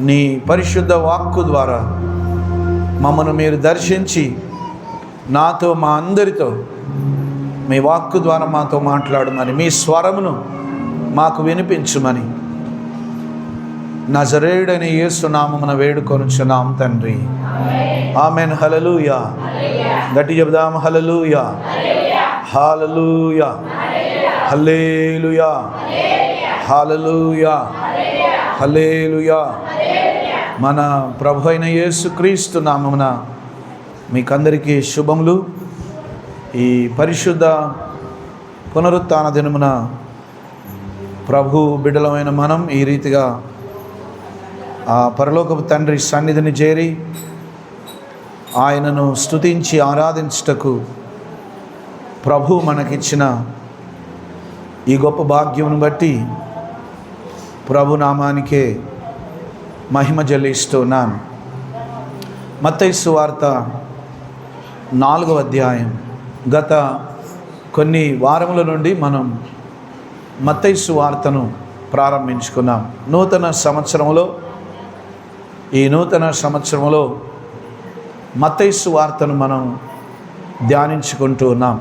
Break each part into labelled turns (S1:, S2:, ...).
S1: నీ పరిశుద్ధ వాక్కు ద్వారా మమ్మను మీరు దర్శించి నాతో మా అందరితో మీ వాక్కు ద్వారా మాతో మాట్లాడమని, మీ స్వరమును మాకు వినిపించుమని నజరేయుడైన యేసు నామమున వేడుకొనుచున్నాం తండ్రి. ఆమెన్. హల్లెలూయా. గట్టి చెబుదాం. హల్లెలూయా, హల్లెలూయా, హల్లెలూయా, హల్లెలూయా, హల్లెలూయా. మన ప్రభు అయిన యేసుక్రీస్తు నామమున మీకందరికీ శుభములు. ఈ పరిశుద్ధ పునరుత్థాన దినమున ప్రభు బిడ్డలమైన మనం ఈ రీతిగా ఆ పరలోకపు తండ్రి సన్నిధిని చేరి ఆయనను స్తుతించి ఆరాధించుటకు ప్రభు మనకిచ్చిన ఈ గొప్ప భాగ్యమును బట్టి ప్రభు నామానికే మహిమ చెల్లిస్తున్నాను. మత్తయి సువార్త 4వ అధ్యాయం. గత కొన్ని వారముల నుండి మనం మత్తయి సువార్తను ప్రారంభించుకున్నాం. ఈ నూతన సంవత్సరంలో మత్తయి సువార్తను మనం ధ్యానించుకుంటూ ఉన్నాం.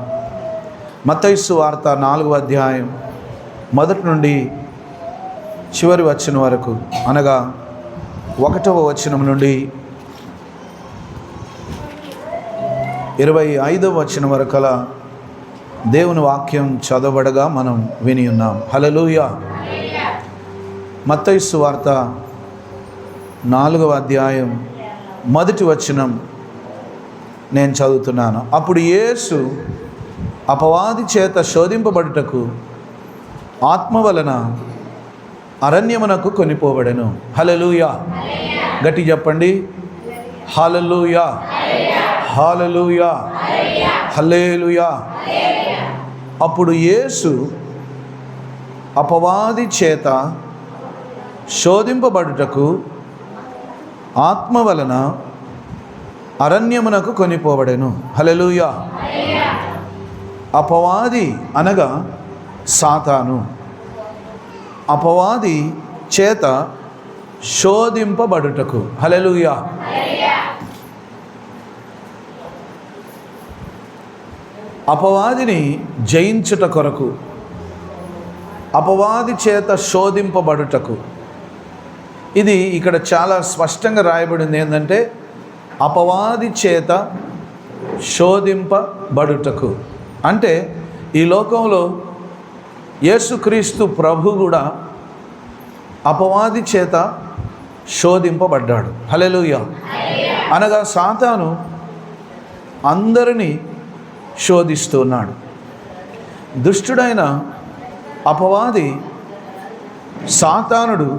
S1: మత్తయి సువార్త 4వ అధ్యాయం మొదటి నుండి చివరి వచనం వరకు, అనగా 1వ వచనం నుండి 25వ వచనం వరకు దేవుని వాక్యం చదవబడగా మనం విని ఉన్నాం. హల్లెలూయా. మత్తయి సువార్త 4వ అధ్యాయం మొదటి వచనం నేను చదువుతున్నాను. అప్పుడు యేసు అపవాది చేత శోధింపబడుటకు ఆత్మ వలన అరణ్యమునకు కొనిపోబడెను. హల్లెలూయా. గట్టి చెప్పండి. హల్లెలూయా, హల్లెలూయా, హల్లెలూయా. అప్పుడు యేసు అపవాది చేత శోధింపబడుటకు ఆత్మ వలన అరణ్యమునకు కొనిపోబడెను. హల్లెలూయా. అపవాది అనగా సాతాను. అపవాది చేత శోధింపబడుటకు. హల్లెలూయా. అపవాదిని జయించుట కొరకు, అపవాది చేత శోధింపబడుటకు. ఇది ఇక్కడ చాలా స్పష్టంగా రాయబడింది. ఏంటంటే అపవాది చేత శోధింపబడుటకు అంటే ఈ లోకంలో యేసుక్రీస్తు ప్రభు కూడా అపవాది చేత శోధింపబడ్డాడు. హల్లెలూయా. అనగా సాతాను అందరినీ శోధిస్తున్నాడు. దుష్టుడైన అపవాది సాతానుడు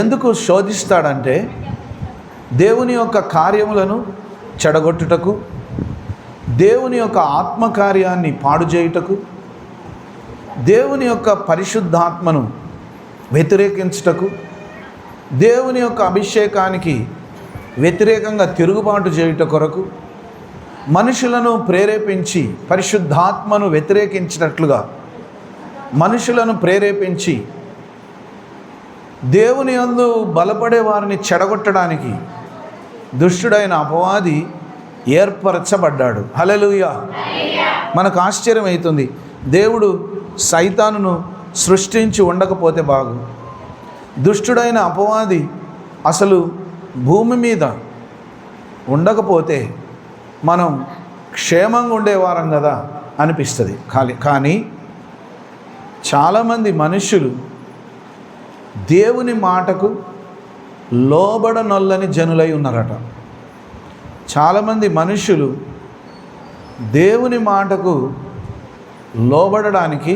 S1: ఎందుకు శోధిస్తాడంటే దేవుని యొక్క కార్యములను చెడగొట్టుటకు, దేవుని యొక్క ఆత్మకార్యాన్ని పాడు చేయుటకు, దేవుని యొక్క పరిశుద్ధాత్మను వ్యతిరేకించుటకు, దేవుని యొక్క అభిషేకానికి వ్యతిరేకంగా తిరుగుబాటు చేయుట కొరకు మనుషులను ప్రేరేపించి, పరిశుద్ధాత్మను వ్యతిరేకించినట్లుగా మనుషులను ప్రేరేపించి దేవుని యందు బలపడే వారిని చెడగొట్టడానికి దుష్టుడైన అపవాది ఏర్పరచబడ్డాడు. హల్లెలూయా. మనకు ఆశ్చర్యం అవుతుంది. దేవుడు సైతానును సృష్టించి ఉండకపోతే బాగు. దుష్టుడైన అపవాది అసలు భూమి మీద ఉండకపోతే మనం క్షేమంగా ఉండేవారం కదా అనిపిస్తుంది. కానీ చాలామంది మనుషులు దేవుని మాటకు లోబడనొల్లని జనులై ఉన్నారట. చాలామంది మనుషులు దేవుని మాటకు లోబడడానికి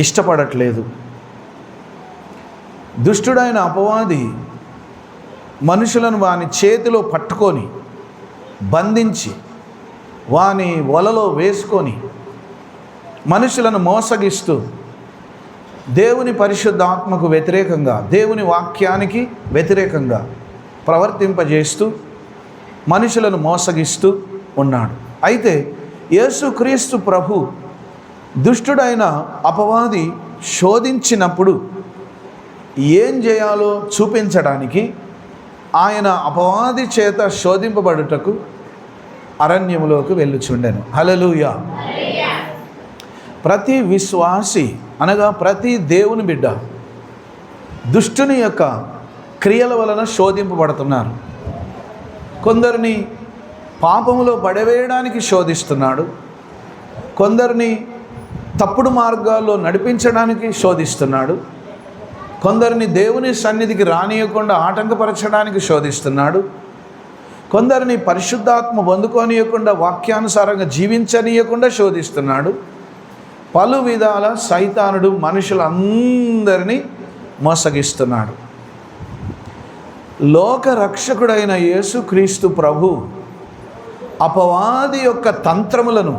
S1: ఇష్టపడట్లేదు. దుష్టుడైన అపవాది మనుషులను వాని చేతిలో పట్టుకొని బంధించి వాని వలలో వేసుకొని మనుషులను మోసగిస్తూ దేవుని పరిశుద్ధాత్మకు వ్యతిరేకంగా, దేవుని వాక్యానికి వ్యతిరేకంగా ప్రవర్తింపజేస్తూ మనుషులను మోసగిస్తూ ఉన్నాడు. అయితే యేసుక్రీస్తు ప్రభు దుష్టుడైన అపవాది శోధించినప్పుడు ఏం చేయాలో చూపించడానికి ఆయన అపవాది చేత శోధింపబడుటకు అరణ్యములోకి వెళ్ళుచుండెను. హల్లెలూయా. ప్రతి విశ్వాసి అనగా ప్రతి దేవుని బిడ్డ దుష్టుని యొక్క క్రియల వలన శోధింపబడుతున్నారు. కొందరిని పాపములో పడవేయడానికి శోధిస్తున్నాడు, కొందరిని తప్పుడు మార్గాల్లో నడిపించడానికి శోధిస్తున్నాడు, కొందరిని దేవుని సన్నిధికి రానియకుండా ఆటంకపరచడానికి శోధిస్తున్నాడు, కొందరిని పరిశుద్ధాత్మ పొందుకోనియకుండా వాక్యానుసారంగా జీవించనీయకుండా శోధిస్తున్నాడు. పలు విధాల సైతానుడు మనుషులందరినీ మోసగిస్తున్నాడు. లోక రక్షకుడైన యేసుక్రీస్తు ప్రభు అపవాది యొక్క తంత్రములను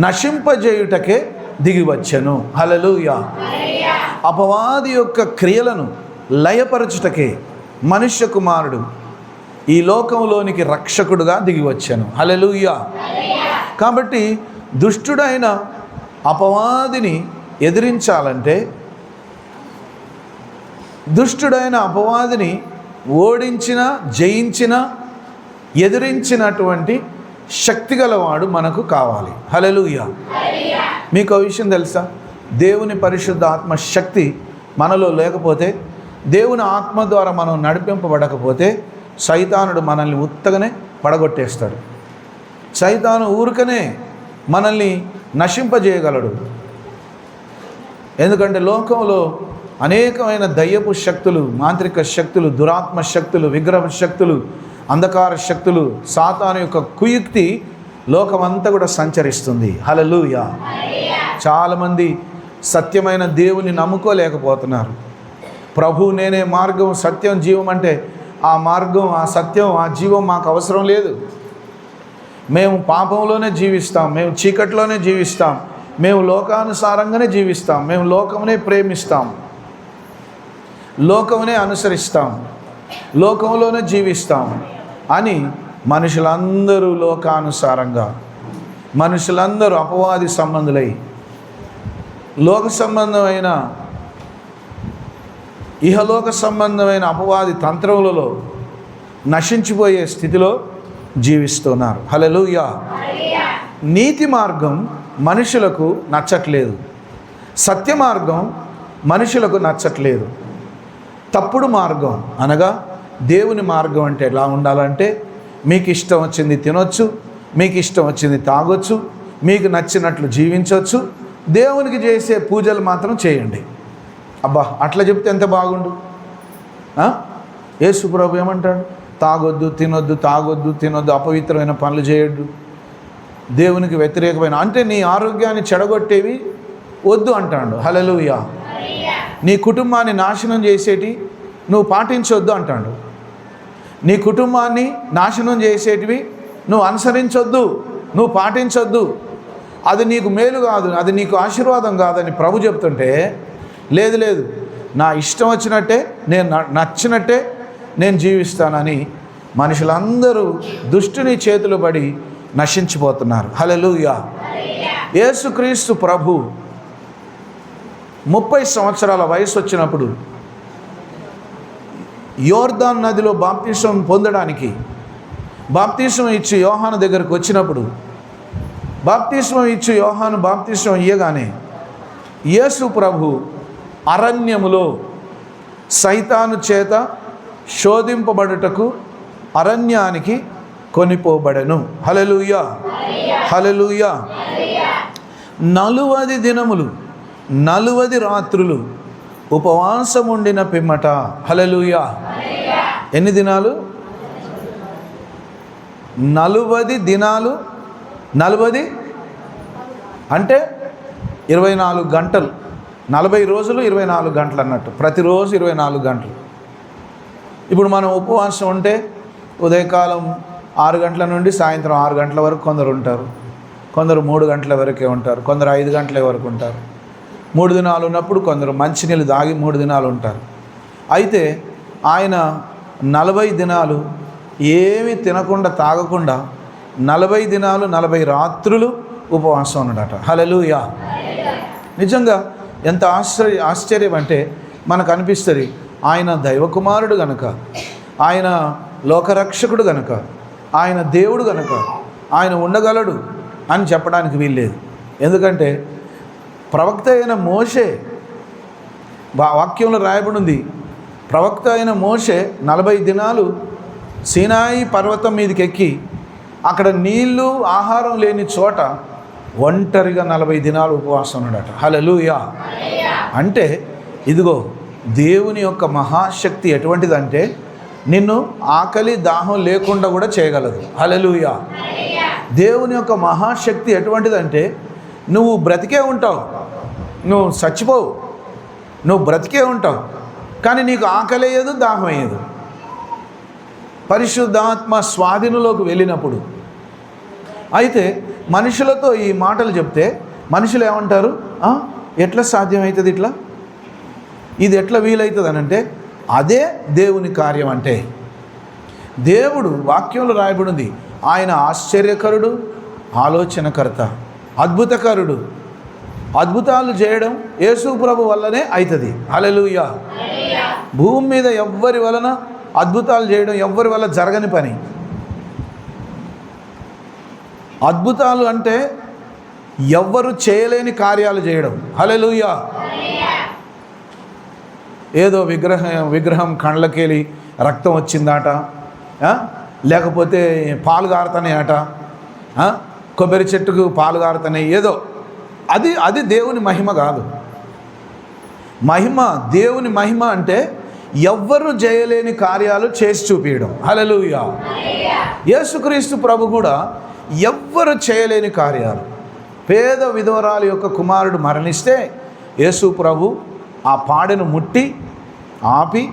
S1: నశింపజేయుటకే దిగివచ్చెను. హల్లెలూయా. అపవాది యొక్క క్రియలను లయపరచుటకే మనుష్య కుమారుడు ఈ లోకంలోనికి రక్షకుడుగా దిగివచ్చెను. హల్లెలూయా. కాబట్టి దుష్టుడైన అపవాదిని ఎదిరించాలంటే, దుష్టుడైన అపవాదిని ఓడించిన, జయించిన, ఎదిరించినటువంటి శక్తిగలవాడు మనకు కావాలి. హల్లెలూయా. మీకు ఒక విషయం తెలుసా? దేవుని పరిశుద్ధ ఆత్మ శక్తి మనలో లేకపోతే, దేవుని ఆత్మ ద్వారా మనం నడిపింపబడకపోతే సైతానుడు మనల్ని ఉత్తగానే పడగొట్టేస్తాడు. సైతాను ఊరికనే మనల్ని నశింపజేయగలడు. ఎందుకంటే లోకంలో అనేకమైన దయ్యపు శక్తులు, మాంత్రిక శక్తులు, దురాత్మ శక్తులు, విగ్రహ శక్తులు, అంధకార శక్తులు, సాతాను యొక్క కుయుక్తి లోకమంతా కూడా సంచరిస్తుంది. హల్లెలూయా. చాలామంది సత్యమైన దేవుని నమ్ముకోలేకపోతున్నారు. ప్రభు నేనే మార్గం, సత్యం, జీవం అంటే ఆ మార్గం, ఆ సత్యం, ఆ జీవం మాకు అవసరం లేదు. మేము పాపంలోనే జీవిస్తాం, మేము చీకట్లోనే జీవిస్తాం, మేము లోకానుసారంగానే జీవిస్తాం, మేము లోకమునే ప్రేమిస్తాం, లోకమునే అనుసరిస్తాం, లోకంలోనే జీవిస్తాం అని మనుషులందరూ లోకానుసారంగా, మనుషులందరూ అపవాది సంబంధులై లోక సంబంధమైన, ఇహలోక సంబంధమైన అపవాది తంత్రములలో నశించిపోయే స్థితిలో జీవిస్తున్నారు. హల్లెలూయా. నీతి మార్గం మనుషులకు నచ్చట్లేదు, సత్య మార్గం మనుషులకు నచ్చట్లేదు. తప్పుడు మార్గం అనగా దేవుని మార్గం అంటే ఎలా ఉండాలంటే, మీకు ఇష్టం వచ్చింది తినొచ్చు, మీకు ఇష్టం వచ్చింది తాగొచ్చు, మీకు నచ్చినట్లు జీవించవచ్చు, దేవునికి చేసే పూజలు మాత్రం చేయండి. అబ్బా, అట్లా చెప్తే ఎంత బాగుండు. యేసు ప్రభు ఏమంటాడు? తాగొద్దు, తినొద్దు, తాగొద్దు, తినొద్దు, అపవిత్రమైన పనులు చేయొద్దు, దేవునికి వ్యతిరేకమైన, అంటే నీ ఆరోగ్యాన్ని చెడగొట్టేవి వద్దు అంటాడు. హల్లెలూయా. నీ కుటుంబాన్ని నాశనం చేసేటి నువ్వు పాటించొద్దు అంటాడు. నీ కుటుంబాన్ని నాశనం చేసేటివి నువ్వు అనుసరించొద్దు, నువ్వు పాటించొద్దు, అది నీకు మేలు కాదు, అది నీకు ఆశీర్వాదం కాదని ప్రభు చెప్తుంటే, లేదు లేదు, నా ఇష్టం వచ్చినట్టే, నేను నచ్చినట్టే నేను జీవిస్తానని మనుషులందరూ దుష్టుని చేతులు పడి నశించిపోతున్నారు. హల్లెలూయా. యేసుక్రీస్తు ప్రభు 30 సంవత్సరాల వయసు వచ్చినప్పుడు యోర్దాను నదిలో బాప్తిసం పొందడానికి బాప్తిసం ఇచ్చి యోహాను దగ్గరకు వచ్చినప్పుడు, బాప్తిసం ఇచ్చి యోహాను బాప్తిసం ఇయ్యగానే యేసు ప్రభు అరణ్యములో సైతాను చేత శోధింపబడుటకు అరణ్యానికి కొనిపోబడెను. హల్లెలూయా. హల్లెలూయా. 40 దినములు 40 రాత్రులు ఉపవాసం ఉండిన పిమ్మట, హల్లెలూయా. ఎన్ని దినాలు? 40 దినాలు. 40 అంటే 24 గంటలు. 40 రోజులు 24 గంటలు అన్నట్టు, ప్రతిరోజు 24 గంటలు. ఇప్పుడు మనం ఉపవాసం ఉంటే ఉదయకాలం 6 గంటల నుండి సాయంత్రం 6 గంటల వరకు కొందరు ఉంటారు, కొందరు 3 గంటల వరకే ఉంటారు, కొందరు 5 గంటల వరకు ఉంటారు. 3 దినాలు ఉన్నప్పుడు కొందరు మంచినీళ్ళు దాగి 3 దినాలు ఉంటారు. అయితే ఆయన 40 దినాలు ఏమీ తినకుండా తాగకుండా 40 దినాలు 40 రాత్రులు ఉపవాసం ఉన్నాడట. హల్లెలూయా. నిజంగా ఎంత ఆశ్చర్యం అంటే, మనకు అనిపిస్తుంది ఆయన దైవకుమారుడు గనక, ఆయన లోకరక్షకుడు గనక, ఆయన దేవుడు గనక ఆయన ఉండగలడు అని చెప్పడానికి వీల్లేదు. ఎందుకంటే ప్రవక్త అయిన మోషే, వాక్యంలో రాయబడి ఉంది, ప్రవక్త అయిన మోషే 40 దినాలు సీనాయి పర్వతం మీదకి ఎక్కి అక్కడ నీళ్లు ఆహారం లేని చోట ఒంటరిగా 40 దినాలు ఉపవాసం ఉన్నాడట. హల్లెలూయా. అంటే ఇదిగో దేవుని యొక్క మహాశక్తి ఎటువంటిదంటే నిన్ను ఆకలి దాహం లేకుండా కూడా చేయగలదు. హల్లెలూయా. దేవుని యొక్క మహాశక్తి ఎటువంటిదంటే నువ్వు బ్రతికే ఉంటావు, నువ్వు చచ్చిపోవు, నువ్వు బ్రతికే ఉంటావు, కానీ నీకు ఆకలి అయ్యేదు, దాహం అయ్యేదు. పరిశుద్ధాత్మ స్వాధీనంలోకి వెళ్ళినప్పుడు అయితే మనుషులతో ఈ మాటలు చెప్తే మనుషులు ఏమంటారు, ఎట్లా సాధ్యమవుతుంది, ఇట్లా ఇది ఎట్లా వీలవుతుంది అని అంటే అదే దేవుని కార్యం. అంటే దేవుడు వాక్యంలో రాయబడింది, ఆయన ఆశ్చర్యకరుడు, ఆలోచనకర్త, అద్భుతకరుడు. అద్భుతాలు చేయడం యేసు ప్రభు వల్లనే అవుతుంది. హల్లెలూయా. భూమి మీద ఎవ్వరి వలన అద్భుతాలు చేయడం ఎవ్వరి వల్ల జరగని పని. అద్భుతాలు అంటే ఎవ్వరు చేయలేని కార్యాలు చేయడం. హల్లెలూయా. ఏదో విగ్రహం కండ్లకెళ్ళి రక్తం వచ్చిందాట, లేకపోతే పాలు గారుతున్నాయట, కొబ్బరి చెట్టుకు పాలు గారుతున్నాయి, ఏదో అది దేవుని మహిమ కాదు. దేవుని మహిమ అంటే ఎవ్వరు చేయలేని కార్యాలు చేసి చూపించడం. హల్లెలూయా. యేసుక్రీస్తు ప్రభు కూడా ఎవ్వరు చేయలేని కార్యాలు. పేద విధవరాలు యొక్క కుమారుడు మరణిస్తే యేసు ప్రభు ఆ పాడెను ముట్టి ఆపి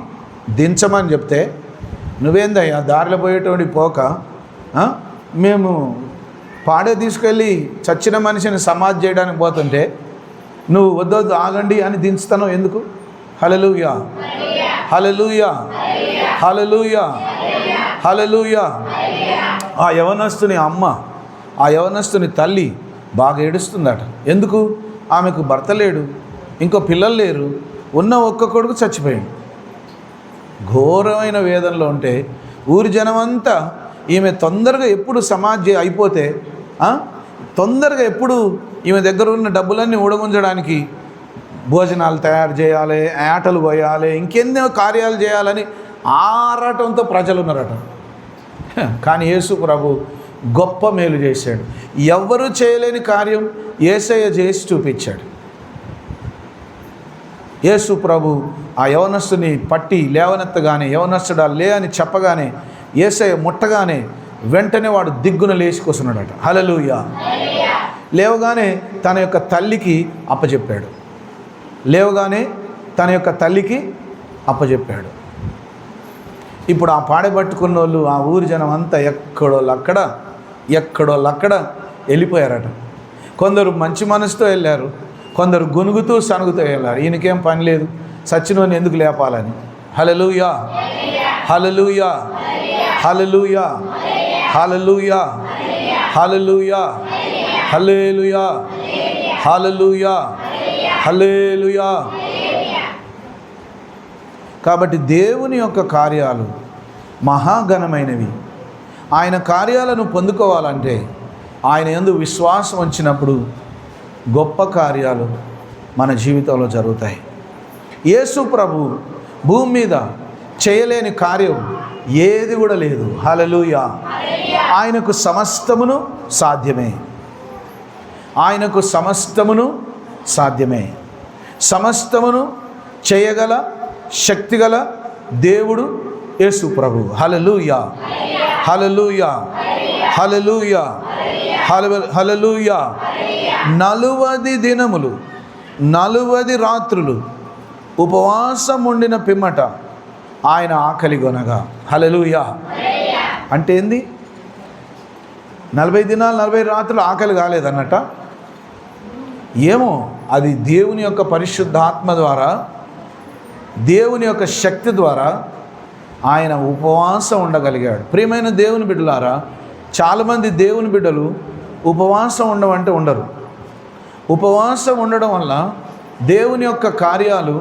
S1: దించమని చెప్తే, నువ్వేందయ్యా దారిలో పోయేటువంటి పోక మేము పాడే తీసుకెళ్ళి చచ్చిన మనిషిని సమాధి చేయడానికి పోతుంటే నువ్వు వద్దొద్దు ఆగండి అని దించుతాను ఎందుకు? హల్లెలూయా. హల్లెలూయా. హల్లెలూయా. హల్లెలూయా. ఆ యవనస్తుని అమ్మ, ఆ యవనస్తుని తల్లి బాగా ఏడుస్తుందట. ఎందుకు? ఆమెకు భర్త లేడు, ఇంకో పిల్లలు లేరు, ఉన్న ఒక్క కొడుకు చచ్చిపోయాడు. ఘోరమైన వేదనలో ఉంటే ఊరి జనమంతా ఈమె తొందరగా ఎప్పుడు సమాధి అయిపోతే, తొందరగా ఎప్పుడు ఈమె దగ్గర ఉన్న డబ్బులన్నీ ఊడగుంజడానికి భోజనాలు తయారు చేయాలి, ఆటలు పోయాలి, ఇంకెన్నో కార్యాలు చేయాలని ఆరాటంతో ప్రజలు ఉన్నారట. కానీ యేసు ప్రభు గొప్ప మేలు చేశాడు. ఎవ్వరూ చేయలేని కార్యం యేసయ్య చేసి చూపించాడు. యేసు ప్రభు ఆ యవనస్తుని పట్టి లేవనెత్తగానే, యవనస్తుడా లే అని చెప్పగానే, యేసయ్య ముట్టగానే వెంటనే వాడు దిగ్గున లేచి కూర్చున్నాడట. హల్లెలూయా. లేవగానే తన యొక్క తల్లికి అప్పచెప్పాడు. ఇప్పుడు ఆ పాడబట్టుకున్న వాళ్ళు, ఆ ఊరి జనం అంతా ఎక్కడోళ్ళక్కడ వెళ్ళిపోయారట. కొందరు మంచి మనసుతో వెళ్ళారు, కొందరు గునుగుతూ సనుగుతూ వెళ్ళారు. ఈయనకేం పని లేదు, సచ్చినోని ఎందుకు లేపాలని. హల్లెలూయా. హల్లెలూయా. హల్లెలూయా. హల్లెలూయా. హల్లెలూయా. హల్లెలూయా. హల్లెలూయా. హల్లెలూయా. కాబట్టి దేవుని యొక్క కార్యాలు మహాఘనమైనవి. ఆయన కార్యాలను పొందుకోవాలంటే ఆయన యందు విశ్వాసం ఉంచినప్పుడు గొప్ప కార్యాలు మన జీవితంలో జరుగుతాయి. యేసు ప్రభు భూమి మీద చేయలేని కార్యం ఏది కూడా లేదు. హల్లెలూయా. ఆయనకు సమస్తమును సాధ్యమే. ఆయనకు సమస్తమును సాధ్యమే. సమస్తమును చేయగల శక్తిగల దేవుడు యేసు ప్రభు. హల్లెలూయా. హల్లెలూయా. హల్లెలూయా. హల్లెలూయా. 40 దినములు 40 రాత్రులు ఉపవాసం ఉండిన పిమ్మట ఆయన ఆకలి కొనగా. హల్లెలూయా. అంటే ఏంది? 40 దినాలు 40 రాత్రులు ఆకలి కాలేదన్నట. ఏమో, అది దేవుని యొక్క పరిశుద్ధాత్మ ద్వారా, దేవుని యొక్క శక్తి ద్వారా ఆయన ఉపవాసం ఉండగలిగాడు. ప్రియమైన దేవుని బిడ్డలారా, చాలామంది దేవుని బిడ్డలు ఉపవాసం ఉండమంటే ఉండరు. ఉపవాసం ఉండడం వల్ల దేవుని యొక్క కార్యాలు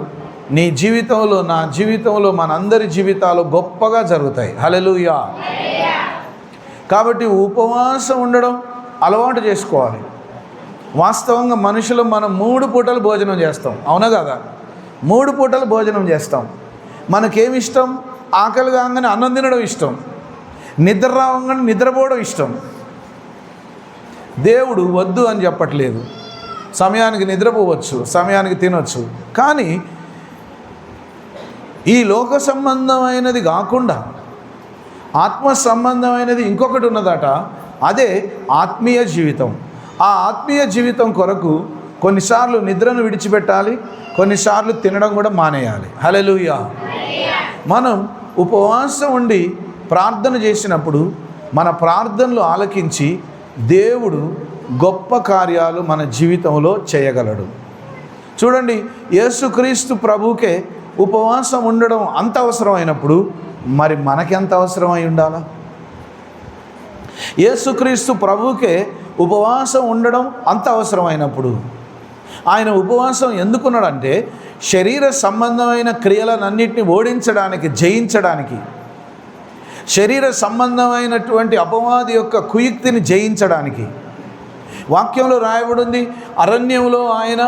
S1: నీ జీవితంలో, నా జీవితంలో, మనందరి జీవితాలు గొప్పగా జరుగుతాయి. హల్లెలూయా. కాబట్టి ఉపవాసం ఉండడం అలవాటు చేసుకోవాలి. వాస్తవంగా మనుషులు మనం 3 పూటలు భోజనం చేస్తాం, అవునా కదా? 3 పూటలు భోజనం చేస్తాం. మనకేమి ఇష్టం? ఆకలి కాగానే అన్నం తినడం ఇష్టం, నిద్ర రాగానే నిద్రపోవడం ఇష్టం. దేవుడు వద్దు అని చెప్పట్లేదు. సమయానికి నిద్రపోవచ్చు, సమయానికి తినవచ్చు. కానీ ఈ లోక సంబంధమైనది కాకుండా ఆత్మ సంబంధమైనది ఇంకొకటి ఉన్నదట. అదే ఆత్మీయ జీవితం. ఆ ఆత్మీయ జీవితం కొరకు కొన్నిసార్లు నిద్రను విడిచిపెట్టాలి, కొన్నిసార్లు తినడం కూడా మానేయాలి. హల్లెలూయా. మనం ఉపవాసం ఉండి ప్రార్థన చేసినప్పుడు మన ప్రార్థనలు ఆలకించి దేవుడు గొప్ప కార్యాలు మన జీవితంలో చేయగలడు. చూడండి, యేసుక్రీస్తు ప్రభువుకే ఉపవాసం ఉండడం అంత అవసరమైనప్పుడు మరి మనకెంత అవసరమై ఉండాలా? యేసుక్రీస్తు ప్రభువుకే ఉపవాసం ఉండడం అంత అవసరమైనప్పుడు ఆయన ఉపవాసం ఎందుకున్నాడంటే శరీర సంబంధమైన క్రియలన్నింటినీ ఓడించడానికి, జయించడానికి, శరీర సంబంధమైనటువంటి అపవాది యొక్క కుయుక్తిని జయించడానికి. వాక్యంలో రాయబడింది, అరణ్యంలో ఆయన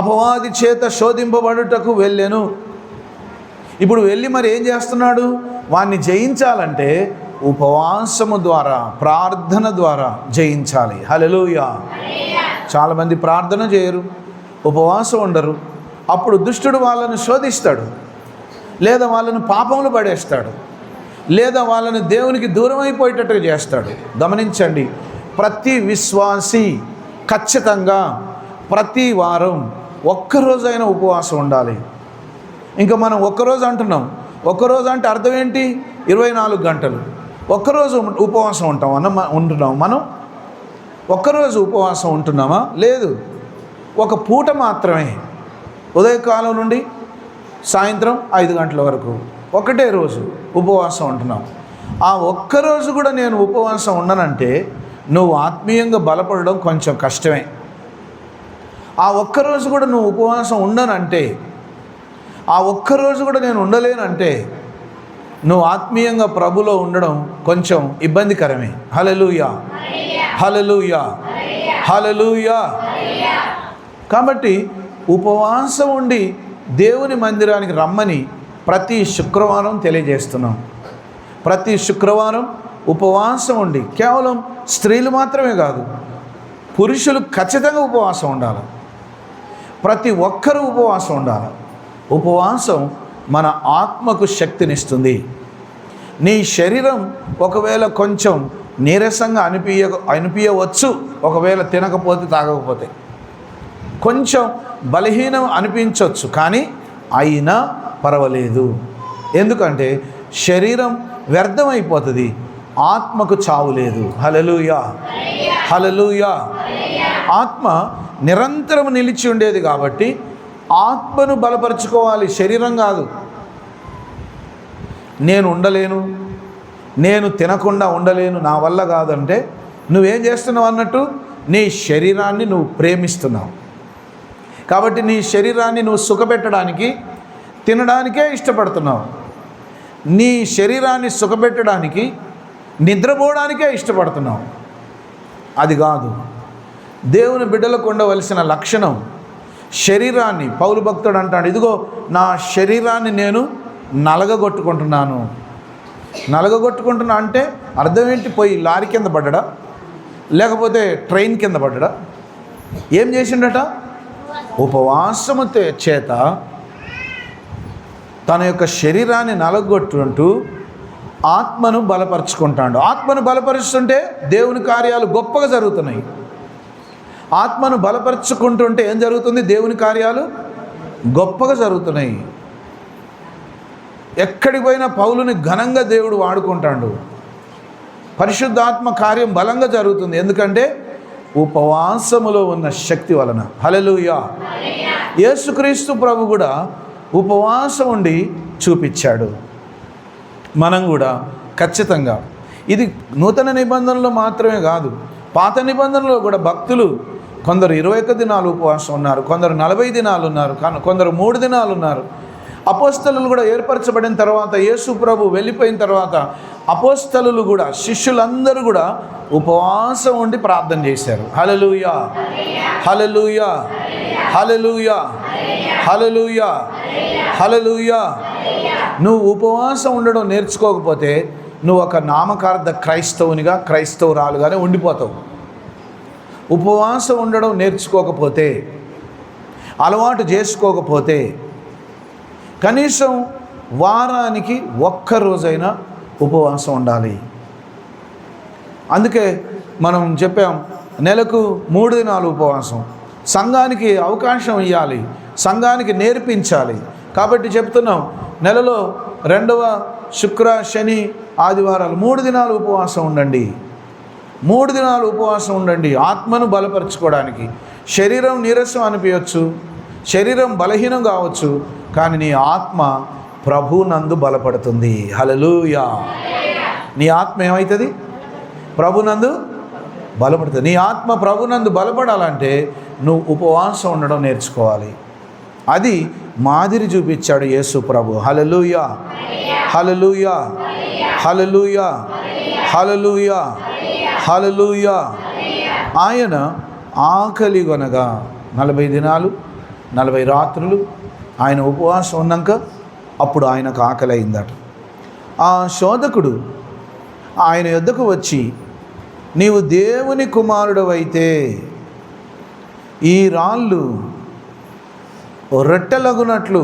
S1: అపవాది చేత శోధింపబడుటకు వెళ్ళెను. ఇప్పుడు వెళ్ళి మరి ఏం చేస్తున్నాడు? వాణ్ణి జయించాలంటే ఉపవాసము ద్వారా, ప్రార్థన ద్వారా జయించాలి. హల్లెలూయా. చాలామంది ప్రార్థన చేయరు, ఉపవాసం ఉండరు. అప్పుడు దుష్టుడు వాళ్ళను శోధిస్తాడు, లేదా వాళ్ళను పాపంలో పడేస్తాడు, లేదా వాళ్ళని దేవునికి దూరం అయిపోయేటట్టుగా చేస్తాడు. గమనించండి, ప్రతి విశ్వాసి ఖచ్చితంగా ప్రతి వారం ఒక్కరోజైనా ఉపవాసం ఉండాలి. ఇంకా మనం ఒక్కరోజు అంటున్నాం. ఒక్కరోజు అంటే అర్థం ఏంటి? 24 గంటలు ఒక్కరోజు ఉపవాసం ఉంటున్నాం మనం? ఒక్కరోజు ఉపవాసం ఉంటున్నామా? లేదు, ఒక పూట మాత్రమే. ఉదయకాలం నుండి సాయంత్రం 5 గంటల వరకు ఒకటే రోజు ఉపవాసం ఉంటున్నాం. ఆ ఒక్కరోజు కూడా నేను ఉపవాసం ఉండనంటే నువ్వు ఆత్మీయంగా బలపడడం కొంచెం కష్టమే. ఆ ఒక్కరోజు కూడా నువ్వు ఉపవాసం ఉండనంటే, ఆ ఒక్కరోజు కూడా నేను ఉండలేనంటే నువ్వు ఆత్మీయంగా ప్రభులో ఉండడం కొంచెం ఇబ్బందికరమే. హల్లెలూయా, హల్లెలూయా, హల్లెలూయా. కాబట్టి ఉపవాసం ఉండి దేవుని మందిరానికి రమ్మని ప్రతి శుక్రవారం తెలియజేస్తున్నాం. ప్రతి శుక్రవారం ఉపవాసం ఉండి, కేవలం స్త్రీలు మాత్రమే కాదు, పురుషులు ఖచ్చితంగా ఉపవాసం ఉండాలి. ప్రతి ఒక్కరూ ఉపవాసం ఉండాలి. ఉపవాసం మన ఆత్మకు శక్తినిస్తుంది. నీ శరీరం ఒకవేళ కొంచెం నీరసంగా అనిపించవచ్చు, ఒకవేళ తినకపోతే తాగకపోతే కొంచెం బలహీనం అనిపించవచ్చు, కానీ అయినా పర్వాలేదు. ఎందుకంటే శరీరం వ్యర్థమైపోతుంది, ఆత్మకు చావు లేదు. హల్లెలూయా, హల్లెలూయా. ఆత్మ నిరంతరం నిలిచి ఉండేది కాబట్టి ఆత్మను బలపరుచుకోవాలి, శరీరం కాదు. నేను ఉండలేను, నేను తినకుండా ఉండలేను, నా వల్ల కాదంటే నువ్వేం చేస్తున్నావు అన్నట్టు నీ శరీరాన్ని నువ్వు ప్రేమిస్తున్నావు. కాబట్టి నీ శరీరాన్ని నువ్వు సుఖపెట్టడానికి, తినడానికే ఇష్టపడుతున్నావు. నీ శరీరాన్ని సుఖపెట్టడానికి, నిద్రపోవడానికే ఇష్టపడుతున్నావు. అది కాదు. దేవుని బిడ్డలకు ఉండవలసిన లక్షణం శరీరాన్ని, పౌలు భక్తుడు అంటాడు, ఇదిగో నా శరీరాన్ని నేను నలగగొట్టుకుంటున్నాను. నలగగొట్టుకుంటున్నా అంటే అర్థం ఏంటి? పోయి లారీ కింద పడ్డా, లేకపోతే ట్రైన్ కింద పడ్డా? ఏం చేసిండట? ఉపవాసము చేత తన యొక్క శరీరాన్ని నలగొట్టుంటూ ఆత్మను బలపరుచుకుంటాడు. ఆత్మను బలపరుస్తుంటే దేవుని కార్యాలు గొప్పగా జరుగుతున్నాయి. ఆత్మను బలపరుచుకుంటుంటే ఏం జరుగుతుంది? దేవుని కార్యాలు గొప్పగా జరుగుతున్నాయి. ఎక్కడికి పోయినా పౌలుని ఘనంగా దేవుడు వాడుకుంటాడు. పరిశుద్ధాత్మ కార్యం బలంగా జరుగుతుంది. ఎందుకంటే ఉపవాసములో ఉన్న శక్తి వలన. హల్లెలూయా. యేసుక్రీస్తు ప్రభు కూడా ఉపవాసం ఉండి చూపించాడు. మనం కూడా ఖచ్చితంగా, ఇది నూతన నిబంధనలో మాత్రమే కాదు, పాత నిబంధనలో కూడా భక్తులు కొందరు 21 దినాలు ఉపవాసం ఉన్నారు, కొందరు 40 దినాలు ఉన్నారు, కొందరు 3 దినాలు ఉన్నారు. అపోస్తలులు కూడా ఏర్పరచబడిన తర్వాత, యేసు ప్రభు వెళ్ళిపోయిన తర్వాత అపోస్తలులు కూడా, శిష్యులందరూ కూడా ఉపవాసం ఉండి ప్రార్థన చేశారు. హల్లెలూయా, హల్లెలూయా, హల్లెలూయా, హల్లెలూయా, హల్లెలూయా. నువ్వు ఉపవాసం ఉండడం నేర్చుకోకపోతే నువ్వు ఒక నామకార్థ క్రైస్తవునిగా, క్రైస్తవురాలుగానే ఉండిపోతావు. ఉపవాసం ఉండడం నేర్చుకోకపోతే, అలవాటు చేసుకోకపోతే, కనీసం వారానికి ఒక్కరోజైనా ఉపవాసం ఉండాలి. అందుకే మనం చెప్పాం, నెలకు 3 దినాలు ఉపవాసం. సంఘానికి అవకాశం ఇవ్వాలి, సంఘానికి నేర్పించాలి. కాబట్టి చెప్తున్నాం, నెలలో 2వ శుక్ర, శని, ఆదివారాలు 3 దినాలు ఉపవాసం ఉండండి. 3 దినాలు ఉపవాసం ఉండండి, ఆత్మను బలపరచుకోవడానికి. శరీరం నీరసం అనిపించవచ్చు, శరీరం బలహీనం కావచ్చు, కానీ నీ ఆత్మ ప్రభునందు బలపడుతుంది. హల్లెలూయా. నీ ఆత్మ ఏమవుతుంది? ప్రభునందు బలపడుతుంది. నీ ఆత్మ ప్రభునందు బలపడాలంటే నువ్వు ఉపవాసం ఉండడం నేర్చుకోవాలి. అది మాదిరి చూపించాడు యేసు ప్రభు. హల్లెలూయా, హల్లెలూయా, హల్లెలూయా, హల్లెలూయా, హల్లెలూయా. ఆయన ఆకలి కొనగా 40 దినాలు 40 రాత్రులు ఆయన ఉపవాసం ఉన్నాక అప్పుడు ఆయనకు ఆకలి అయిందట. ఆ శోధకుడు ఆయన యొద్దకు వచ్చి, నీవు దేవుని కుమారుడవైతే ఈ రాళ్ళు రొట్టెలగునట్లు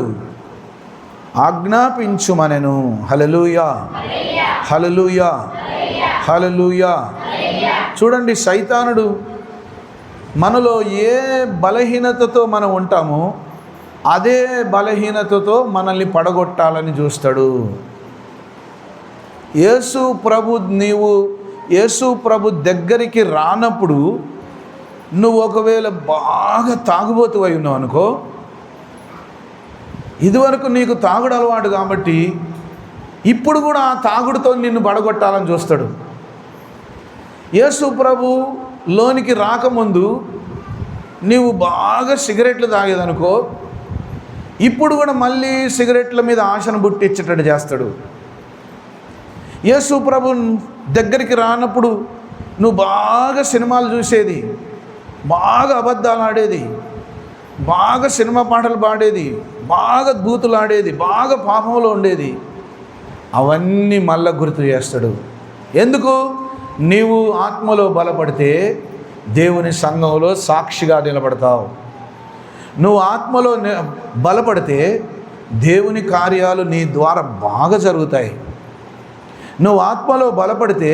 S1: ఆజ్ఞాపించుమనెను. హల్లెలూయా, హల్లెలూయా, హల్లెలూయా. చూడండి, సైతానుడు మనలో ఏ బలహీనతతో మనం ఉంటామో అదే బలహీనతతో మనల్ని పడగొట్టాలని చూస్తాడు. నీవు యేసు ప్రభు దగ్గరికి రానప్పుడు నువ్వు ఒకవేళ బాగా తాగుబోతు అయి ఉన్నావు అనుకో, ఇదివరకు నీకు తాగుడు అలవాటు కాబట్టి ఇప్పుడు కూడా ఆ తాగుడుతో నిన్ను పడగొట్టాలని చూస్తాడు. యేసు ప్రభు లోనికి రాకముందు నీవు బాగా సిగరెట్లు తాగేదనుకో, ఇప్పుడు కూడా మళ్ళీ సిగరెట్ల మీద ఆశను పుట్టించేటట్టు చేస్తాడు. యేసు ప్రభు దగ్గరికి రానప్పుడు నువ్వు బాగా సినిమాలు చూసేది, బాగా అబద్ధాలు ఆడేది, బాగా సినిమా పాటలు పాడేది, బాగా బూతులు ఆడేది, బాగా పాపంలో ఉండేది, అవన్నీ మళ్ళా గుర్తు చేస్తాడు. ఎందుకు? నీవు ఆత్మలో బలపడితే దేవుని సంఘంలో సాక్షిగా నిలబడతావు. నువ్వు ఆత్మలో బలపడితే దేవుని కార్యాలు నీ ద్వారా బాగా జరుగుతాయి. నువ్వు ఆత్మలో బలపడితే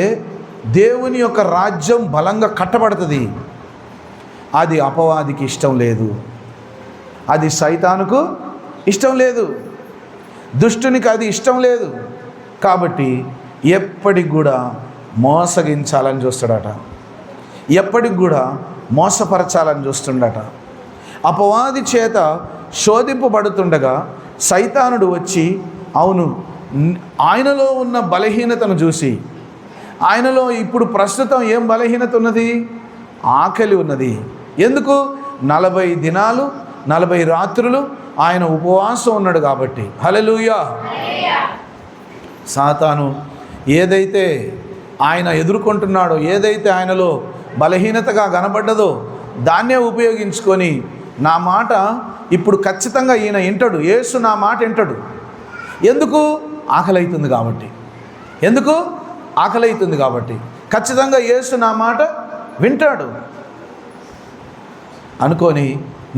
S1: దేవుని యొక్క రాజ్యం బలంగా కట్టబడుతుంది. అది అపవాదికి ఇష్టం లేదు, అది సైతానుకు ఇష్టం లేదు, దుష్టునికి అది ఇష్టం లేదు. కాబట్టి ఎప్పటికి కూడా మోసగించాలని చూస్తాడట, ఎప్పటికి కూడా మోసపరచాలని చూస్తుండట. అపవాది చేత శోధింపబడుతుండగా సైతానుడు వచ్చి, అవును, ఆయనలో ఉన్న బలహీనతను చూసి, ఆయనలో ఇప్పుడు ప్రస్తుతం ఏం బలహీనత ఉన్నది? ఆకలి ఉన్నది. ఎందుకు? 40 దినాలు 40 రాత్రులు ఆయన ఉపవాసం ఉన్నాడు కాబట్టి. హల్లెలూయా. సాతాను ఏదైతే ఆయన ఎదుర్కొంటున్నాడో, ఏదైతే ఆయనలో బలహీనతగా కనబడ్డదో దాన్నే ఉపయోగించుకొని, నా మాట ఇప్పుడు ఖచ్చితంగా ఈయన వింటాడు, యేసు నా మాట వింటాడు. ఎందుకు? ఆకలి అవుతుంది కాబట్టి. ఎందుకు? ఆకలి అవుతుంది కాబట్టి ఖచ్చితంగా యేసు నా మాట వింటాడు అనుకొని,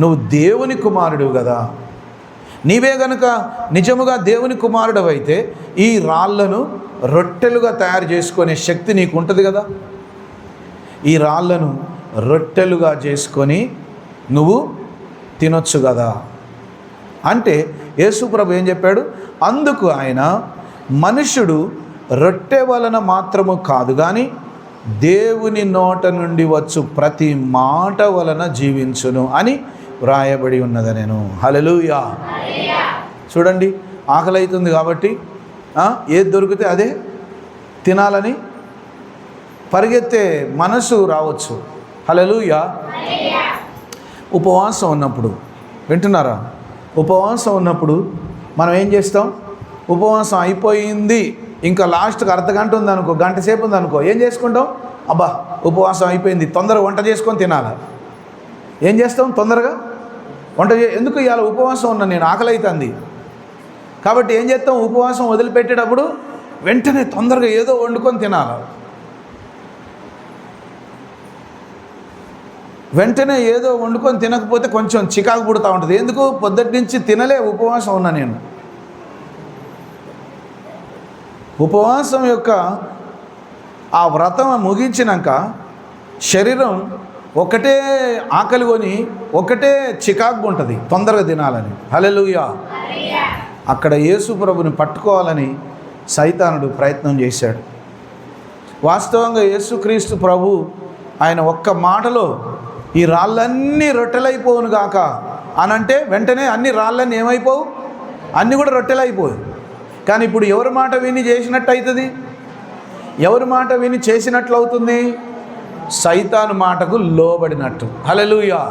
S1: నువ్వు దేవుని కుమారుడు కదా, నీవే గనుక నిజముగా దేవుని కుమారుడు అయితే ఈ రాళ్లను రొట్టెలుగా తయారు చేసుకునే శక్తి నీకు ఉంటుంది కదా. ఈ రాళ్లను రొట్టెలుగా చేసుకొని నువ్వు తినొచ్చు కదా అంటే, యేసు ప్రభు ఏం చెప్పాడు? అందుకు ఆయన, మనుష్యుడు రొట్టె వలన మాత్రము కాదు కానీ దేవుని నోట నుండి వచ్చు ప్రతి మాట వలన జీవించును అని వ్రాయబడి ఉన్నది. నేను హల్లెలూయా. చూడండి, ఆకలి అవుతుంది కాబట్టి ఏది దొరికితే అదే తినాలని పరిగెత్తే మనసు రావచ్చు. హల్లెలూయా. ఉపవాసం ఉన్నప్పుడు, వింటున్నారా? ఉపవాసం ఉన్నప్పుడు మనం ఏం చేస్తాం? ఉపవాసం అయిపోయింది, ఇంకా లాస్ట్కి అర్ధగంట ఉందనుకో, గంట సేపు ఉందనుకో, ఏం చేసుకుంటాం? అబ్బా ఉపవాసం అయిపోయింది, తొందరగా వంట చేసుకొని తినాలి. ఏం చేస్తాం? తొందరగా వంట ఎందుకు? ఇవాళ ఉపవాసం ఉన్నా, నేను ఆకలి అవుతుంది కాబట్టి ఏం చేస్తాం? ఉపవాసం వదిలిపెట్టేటప్పుడు వెంటనే తొందరగా ఏదో వండుకొని తినాలి. వెంటనే ఏదో వండుకొని తినకపోతే కొంచెం చికాకు పుడుతూ ఉంటుంది. ఎందుకు? పొద్దుటి నుంచి తినలే, ఉపవాసం ఉన్నా నేను. ఉపవాసం యొక్క ఆ వ్రతం ముగించినాక శరీరం ఒకటే ఆకలి కొని, ఒకటే చికాకు ఉంటుంది తొందరగా తినాలని. హల్లెలూయా. అక్కడ యేసు ప్రభుని పట్టుకోవాలని సైతానుడు ప్రయత్నం చేశాడు. వాస్తవంగా యేసుక్రీస్తు ప్రభు ఆయన ఒక్క మాటలో ఈ రాళ్ళన్నీ రొట్టెలైపోవును గాక అనంటే వెంటనే అన్ని రాళ్ళన్నీ ఏమైపోవు? అన్నీ కూడా రొట్టెలైపోవు. కానీ ఇప్పుడు ఎవరి మాట విని చేసినట్టు అవుతుంది? ఎవరి మాట విని చేసినట్లు అవుతుంది? సైతాను మాటకు లోబడినట్టు. హల్లెలూయా.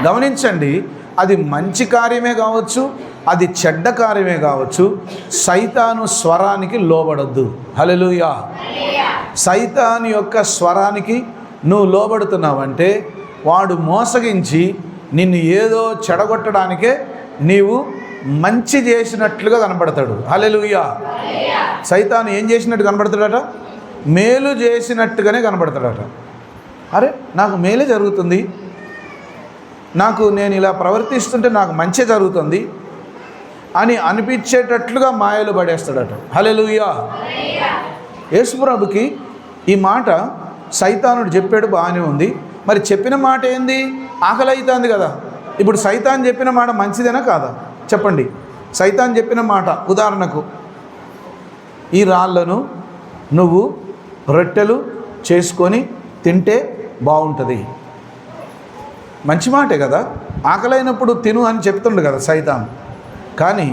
S1: గమనించండి, అది మంచి కార్యమే కావచ్చు, అది చెడ్డ కార్యమే కావచ్చు, సైతాను స్వరానికి లోబడొద్దు. హల్లెలూయా. సైతాను యొక్క స్వరానికి నువ్వు లోబడుతున్నావంటే వాడు మోసగించి నిన్ను ఏదో చెడగొట్టడానికే నీవు మంచి చేసినట్లుగా కనబడతాడు. హల్లెలూయా. సైతాను ఏం చేసినట్టు కనబడతాడట? మేలు చేసినట్టుగానే కనబడతాడట. అరే నాకు మేలే జరుగుతుంది, నేను ఇలా ప్రవర్తిస్తుంటే నాకు మంచి జరుగుతుంది అని అనిపించేటట్లుగా మాయలు పడేస్తాడట. హల్లెలూయా. యేసుప్రభుకి ఈ మాట సైతానుడు చెప్పాడు, బాగానే ఉంది. మరి చెప్పిన మాట ఏంది? ఆకలి అవుతుంది కదా. ఇప్పుడు సైతాన్ చెప్పిన మాట మంచిదేనా కాదా చెప్పండి? సైతాన్ చెప్పిన మాట, ఉదాహరణకు ఈ రాళ్ళను నువ్వు రొట్టెలు చేసుకొని తింటే బాగుంటుంది, మంచి మాటే కదా. ఆకలైనప్పుడు తిను అని చెప్తుండు కదా సైతాన్. కానీ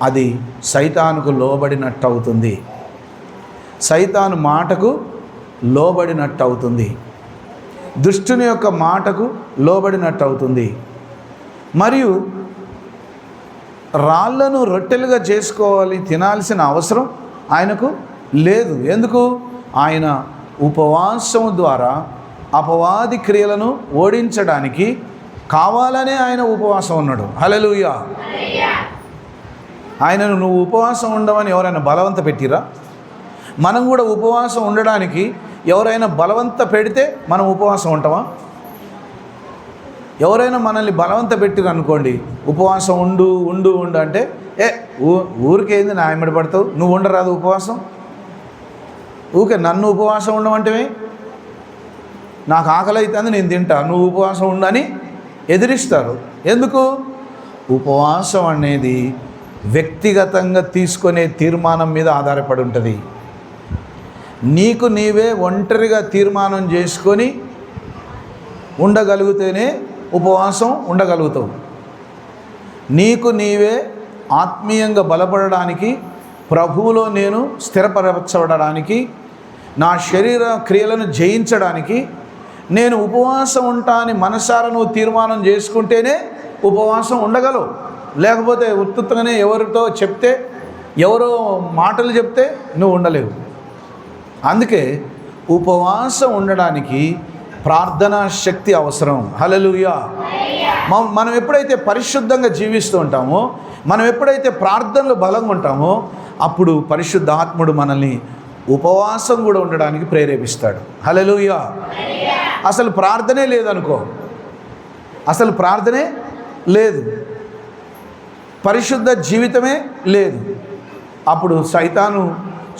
S1: అది సైతానుకు లోబడినట్టు అవుతుంది, సైతాను మాటకు లోబడినట్టు అవుతుంది, దుష్టుని యొక్క మాటకు లోబడినట్టు అవుతుంది. మరియు రాళ్ళను రొట్టెలుగా చేసుకోవాలి, తినాల్సిన అవసరం ఆయనకు లేదు. ఎందుకు? ఆయన ఉపవాసం ద్వారా అపవాది క్రియలను ఓడించడానికి కావాలనే ఆయన ఉపవాసం ఉన్నాడు. హల్లెలూయా. ఆయనను నువ్వు ఉపవాసం ఉండవని ఎవరైనా బలవంత పెట్టిరా? మనం కూడా ఉపవాసం ఉండడానికి ఎవరైనా బలవంత పెడితే మనం ఉపవాసం ఉంటామా? ఎవరైనా మనల్ని బలవంత పెట్టిరు అనుకోండి, ఉపవాసం ఉండు ఉండు ఉండు అంటే ఊరికేంది నా ఎమ్మడి పడతావు, నువ్వు ఉండరాదు ఉపవాసం, ఊకే నన్ను ఉపవాసం ఉండమంటే నాకు ఆకలి అవుతుంది నేను తింటా, నువ్వు ఉపవాసం ఉండని ఎదిరిస్తారు. ఎందుకు? ఉపవాసం అనేది వ్యక్తిగతంగా తీసుకునే తీర్మానం మీద ఆధారపడి ఉంటుంది. నీకు నీవే ఒంటరిగా తీర్మానం చేసుకొని ఉండగలిగితేనే ఉపవాసం ఉండగలుగుతావు. నీకు నీవే ఆత్మీయంగా బలపడడానికి, ప్రభువులో నేను స్థిరపరచబడడానికి, నా శరీర క్రియలను జయించడానికి నేను ఉపవాసం ఉంటా అని మనసారా నువ్వు తీర్మానం చేసుకుంటేనే ఉపవాసం ఉండగలవు. లేకపోతే ఉత్తుత్తగానే ఎవరితో చెప్తే, ఎవరో మాటలు చెప్తే నువ్వు ఉండలేవు. అందుకే ఉపవాసం ఉండడానికి ప్రార్థనా శక్తి అవసరం. హల్లెలూయా. మనం ఎప్పుడైతే పరిశుద్ధంగా జీవిస్తూ ఉంటామో, మనం ఎప్పుడైతే ప్రార్థనలో బలంగా ఉంటామో, అప్పుడు పరిశుద్ధాత్ముడు మనల్ని ఉపవాసం కూడా ఉండడానికి ప్రేరేపిస్తాడు. హల్లెలూయా. అసలు ప్రార్థనే లేదనుకో, అసలు ప్రార్థనే లేదు, పరిశుద్ధ జీవితమే లేదు, అప్పుడు సైతాను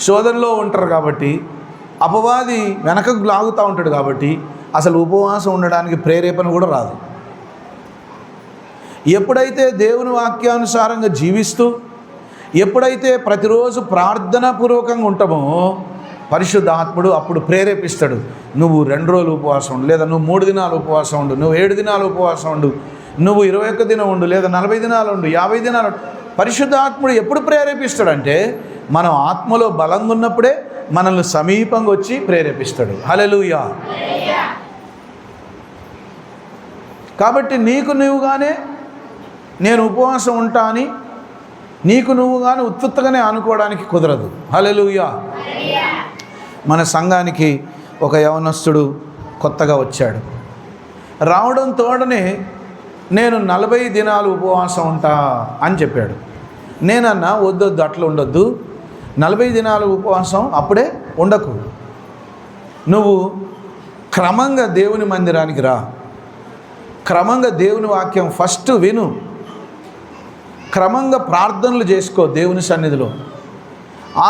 S1: శోధనలో ఉంటారు కాబట్టి, అపవాది వెనకకు లాగుతూ ఉంటాడు కాబట్టి అసలు ఉపవాసం ఉండడానికి ప్రేరేపణ కూడా రాదు. ఎప్పుడైతే దేవుని వాక్యానుసారంగా జీవిస్తూ, ఎప్పుడైతే ప్రతిరోజు ప్రార్థనాపూర్వకంగా ఉంటామో, పరిశుద్ధాత్ముడు అప్పుడు ప్రేరేపిస్తాడు. నువ్వు 2 రోజులు ఉపవాసం ఉండు, లేదా నువ్వు 3 దినాలు ఉపవాసం ఉండు, నువ్వు 7 దినాలు ఉపవాసం ఉండు, నువ్వు 21 దినం ఉండు, లేదా 40 దినాలు ఉండు, 50 దినాలు. పరిశుద్ధాత్ముడు ఎప్పుడు ప్రేరేపిస్తాడంటే మనం ఆత్మలో బలంగా ఉన్నప్పుడే మనల్ని సమీపంగా వచ్చి ప్రేరేపిస్తాడు. హల్లెలూయా. కాబట్టి నీకు నువ్వుగానే నేను ఉపవాసం ఉంటా అని నీకు నువ్వుగానే ఉత్తుత్తగానే అనుకోవడానికి కుదరదు. హల్లెలూయా. మన సంఘానికి ఒక యవనస్తుడు కొత్తగా వచ్చాడు. రావడం తోడనే నేను 40 దినాలు ఉపవాసం ఉంటా అని చెప్పాడు. నేనన్నా వద్దొద్దు, అట్లా ఉండొద్దు. 40 దినాలు ఉపవాసం అప్పుడే ఉండకు. నువ్వు క్రమంగా దేవుని మందిరానికి రా, క్రమంగా దేవుని వాక్యం ఫస్ట్ విను, క్రమంగా ప్రార్థనలు చేసుకో దేవుని సన్నిధిలో.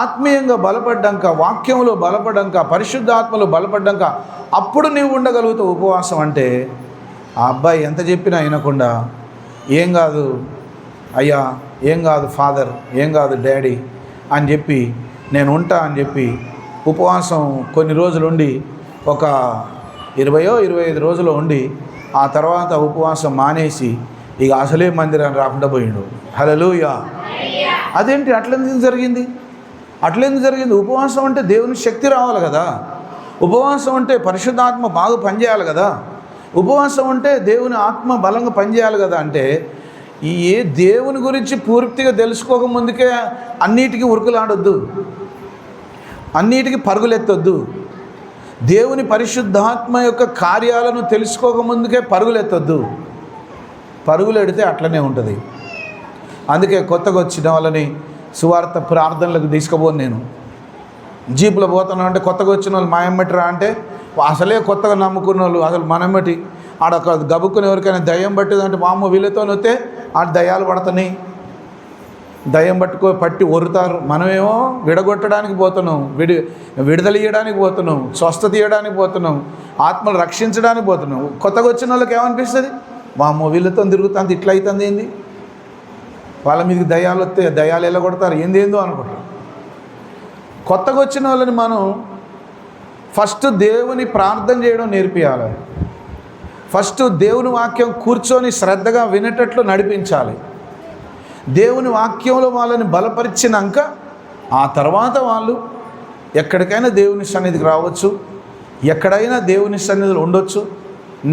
S1: ఆత్మీయంగా బలపడ్డాక, వాక్యంలో బలపడ్డాక, పరిశుద్ధాత్మలో బలపడ్డాక అప్పుడు నీవు ఉండగలుగుతావు ఉపవాసం. అంటే ఆ అబ్బాయి ఎంత చెప్పినా వినకుండా, ఏం కాదు అయ్యా, ఏం కాదు ఫాదర్, ఏం కాదు డాడీ అని చెప్పి నేను ఉంటా అని చెప్పి ఉపవాసం కొన్ని రోజులు ఉండి, ఒక 20-25 రోజులు ఉండి ఆ తర్వాత ఉపవాసం మానేసి ఇక అసలే మందిరాన్ని రాకుండా పోయిండు. హల్లెలూయా. అదేంటి అట్లెందుకు జరిగింది? ఉపవాసం అంటే దేవుని శక్తి రావాలి కదా, ఉపవాసం అంటే పరిశుద్ధాత్మ బాగా పనిచేయాలి కదా, ఉపవాసం అంటే దేవుని ఆత్మ బలంగా పనిచేయాలి కదా. అంటే ఏ దేవుని గురించి పూర్తిగా తెలుసుకోక ముందుకే అన్నిటికీ ఉరుకులాడొద్దు, అన్నిటికీ పరుగులెత్తొద్దు. దేవుని పరిశుద్ధాత్మ యొక్క కార్యాలను తెలుసుకోక ముందుకే పరుగులెత్తొద్దు. పరుగులెడితే అట్లనే ఉంటుంది. అందుకే కొత్తగా వచ్చిన వాళ్ళని సువార్త ప్రార్థనలకు తీసుకుపోను. నేను జీపులో పోతాను అంటే కొత్తగా వచ్చిన వాళ్ళు మాయమ్మటిరా అంటే అసలే కొత్తగా నమ్ముకున్న వాళ్ళు అసలు మనమ్మటి ఆడొక గబుక్కుని ఎవరికైనా దయ్యం పట్టిందంటే మా అమ్మ వీళ్ళతో వస్తే ఆ దయ్యాలు పడుతున్నాయి, దయ్యం పట్టి ఒరుతారు. మనమేమో విడగొట్టడానికి పోతున్నాం, విడుదల ఇవ్వడానికి పోతున్నాం, స్వస్థత ఇవ్వడానికి పోతున్నాం, ఆత్మలు రక్షించడానికి పోతున్నాం. కొత్తగా వచ్చిన వాళ్ళకి ఏమనిపిస్తుంది? మా అమ్మ వీళ్ళతో తిరుగుతుంది, ఇట్లా అవుతుంది, ఏంది వాళ్ళ మీదకి దయ్యాలు వస్తే దయ్యాలు ఎలా కొడతారు, ఏందేందో అనుకుంటారు. కొత్తగా వచ్చిన వాళ్ళని మనం ఫస్ట్ దేవుని ప్రార్థన చేయడం నేర్పియాలి. ఫస్ట్ దేవుని వాక్యం కూర్చొని శ్రద్ధగా వినేటట్లు నడిపించాలి. దేవుని వాక్యంలో వాళ్ళని బలపరిచినాక ఆ తర్వాత వాళ్ళు ఎక్కడికైనా దేవుని సన్నిధికి రావచ్చు, ఎక్కడైనా దేవుని సన్నిధిలో ఉండొచ్చు.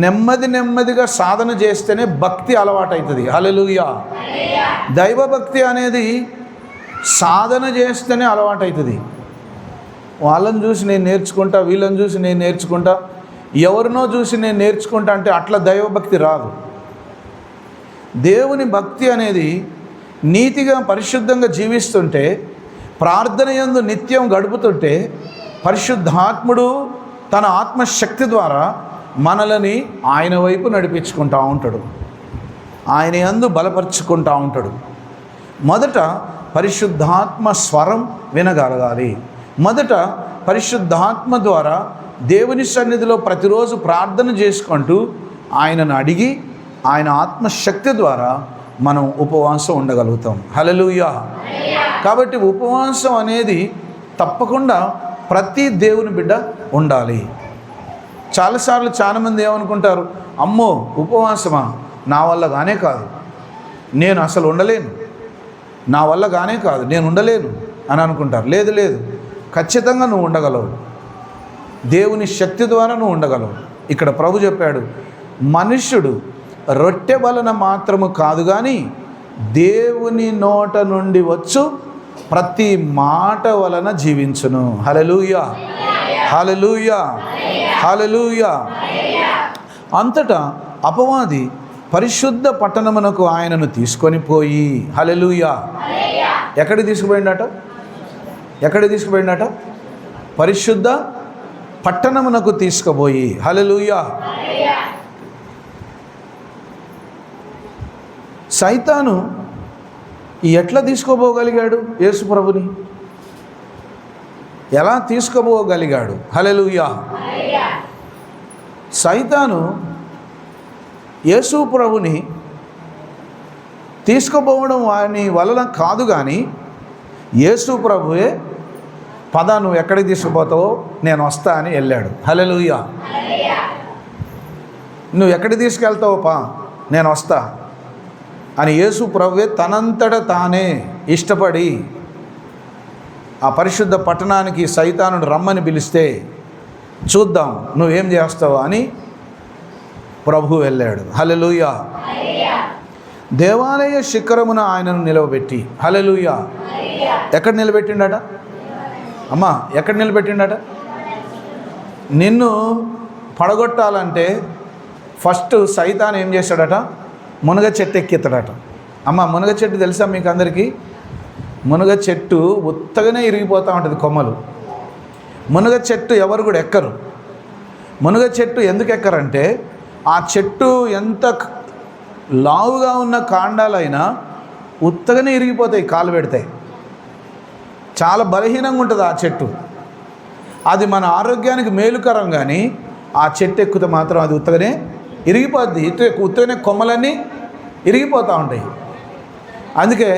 S1: నెమ్మదిగా సాధన చేస్తేనే భక్తి అలవాటవుతుంది. హల్లెలూయా. దైవభక్తి అనేది సాధన చేస్తేనే అలవాటవుతుంది. వాళ్ళని చూసి నేను నేర్చుకుంటా, వీళ్ళని చూసి నేను నేర్చుకుంటా, ఎవరినో చూసి నేను నేర్చుకుంటా అంటే అట్లా దైవభక్తి రాదు. దేవుని భక్తి అనేది నీతిగా పరిశుద్ధంగా జీవిస్తుంటే, ప్రార్థన యందు నిత్యం గడుపుతుంటే, పరిశుద్ధాత్ముడు తన ఆత్మశక్తి ద్వారా మనలని ఆయన వైపు నడిపించుకుంటూ ఉంటాడు, ఆయన యందు బలపరుచుకుంటూ ఉంటాడు. మొదట పరిశుద్ధాత్మ స్వరం వినగలగాలి. మొదట పరిశుద్ధాత్మ ద్వారా దేవుని సన్నిధిలో ప్రతిరోజు ప్రార్థన చేసుకుంటూ ఆయనను అడిగి ఆయన ఆత్మశక్తి ద్వారా మనం ఉపవాసం ఉండగలుగుతాం. హల్లెలూయా. కాబట్టి ఉపవాసం అనేది తప్పకుండా ప్రతి దేవుని బిడ్డ ఉండాలి. చాలాసార్లు చాలామంది ఏమనుకుంటారు, అమ్మో ఉపవాసమా, నా వల్ల కానే కాదు, నేను అసలు ఉండలేను, నా వల్ల కానే కాదు, నేను ఉండలేను అని అనుకుంటారు. లేదు, ఖచ్చితంగా నువ్వు ఉండగలవు. దేవుని శక్తి ద్వారా నువ్వు ఉండగలవు. ఇక్కడ ప్రభు చెప్పాడు, మనుష్యుడు రొట్టె వలన మాత్రము కాదు కానీ దేవుని నోట నుండి వచ్చు ప్రతి మాట వలన జీవించును. హల్లెలూయా, హల్లెలూయా, హల్లెలూయా. అంతటా అపవాది పరిశుద్ధ పట్టణమునకు ఆయనను తీసుకొని పోయి, హల్లెలూయా, ఎక్కడికి తీసుకుపోయిందట? పరిశుద్ధ పట్టణమునకు తీసుకుపోయి, హల్లెలూయా. సైతాను ఎట్లా తీసుకోపోగలిగాడు? యేసు ప్రభుని ఎలా తీసుకోపోగలిగాడు? హల్లెలూయా. సైతాను యేసు ప్రభుని తీసుకుపోవడం వాని వలన కాదు కానీ యేసు ప్రభువే పద నువ్వు ఎక్కడికి తీసుకుపోతావో నేను వస్తా అని వెళ్ళాడు. హల్లెలూయా. నువ్వు ఎక్కడికి తీసుకెళ్తావో పా, నేను వస్తా అని యేసు ప్రభువే తనంతట తానే ఇష్టపడి ఆ పరిశుద్ధ పట్టణానికి సైతానుడు రమ్మని పిలిస్తే చూద్దాం నువ్వేం చేస్తావు అని ప్రభు వెళ్ళాడు. హల్లెలూయా. దేవాలయ శిఖరమున ఆయనను నిలవబెట్టి, హల్లెలూయా, ఎక్కడ నిలబెట్టిండట అమ్మా? ఎక్కడ నిలబెట్టిండట? నిన్ను పడగొట్టాలంటే ఫస్ట్ సైతాన్ ఏం చేస్తాడట? మునగ చెట్టు ఎక్కిస్తాడట. అమ్మ, మునగ చెట్టు తెలుసా మీకు అందరికీ? మునగ చెట్టు ఉత్తగానే ఇరిగిపోతూ ఉంటుంది కొమ్మలు. మునగ చెట్టు ఎవరు కూడా ఎక్కరు. మునగ చెట్టు ఎందుకు ఎక్కరంటే ఆ చెట్టు ఎంత లావుగా ఉన్న కాండాలైనా ఉత్తగానే ఇరిగిపోతాయి, కాలు పెడతాయి. చాలా బలహీనంగా ఉంటుంది ఆ చెట్టు. అది మన ఆరోగ్యానికి మేలుకరం, కానీ ఆ చెట్టు ఎక్కితే మాత్రం అది ఉత్తగానే ఇరిగిపోద్ది. ఉత్తగానే కొమ్మలన్నీ ఇరిగిపోతూ ఉంటాయి. అందుకే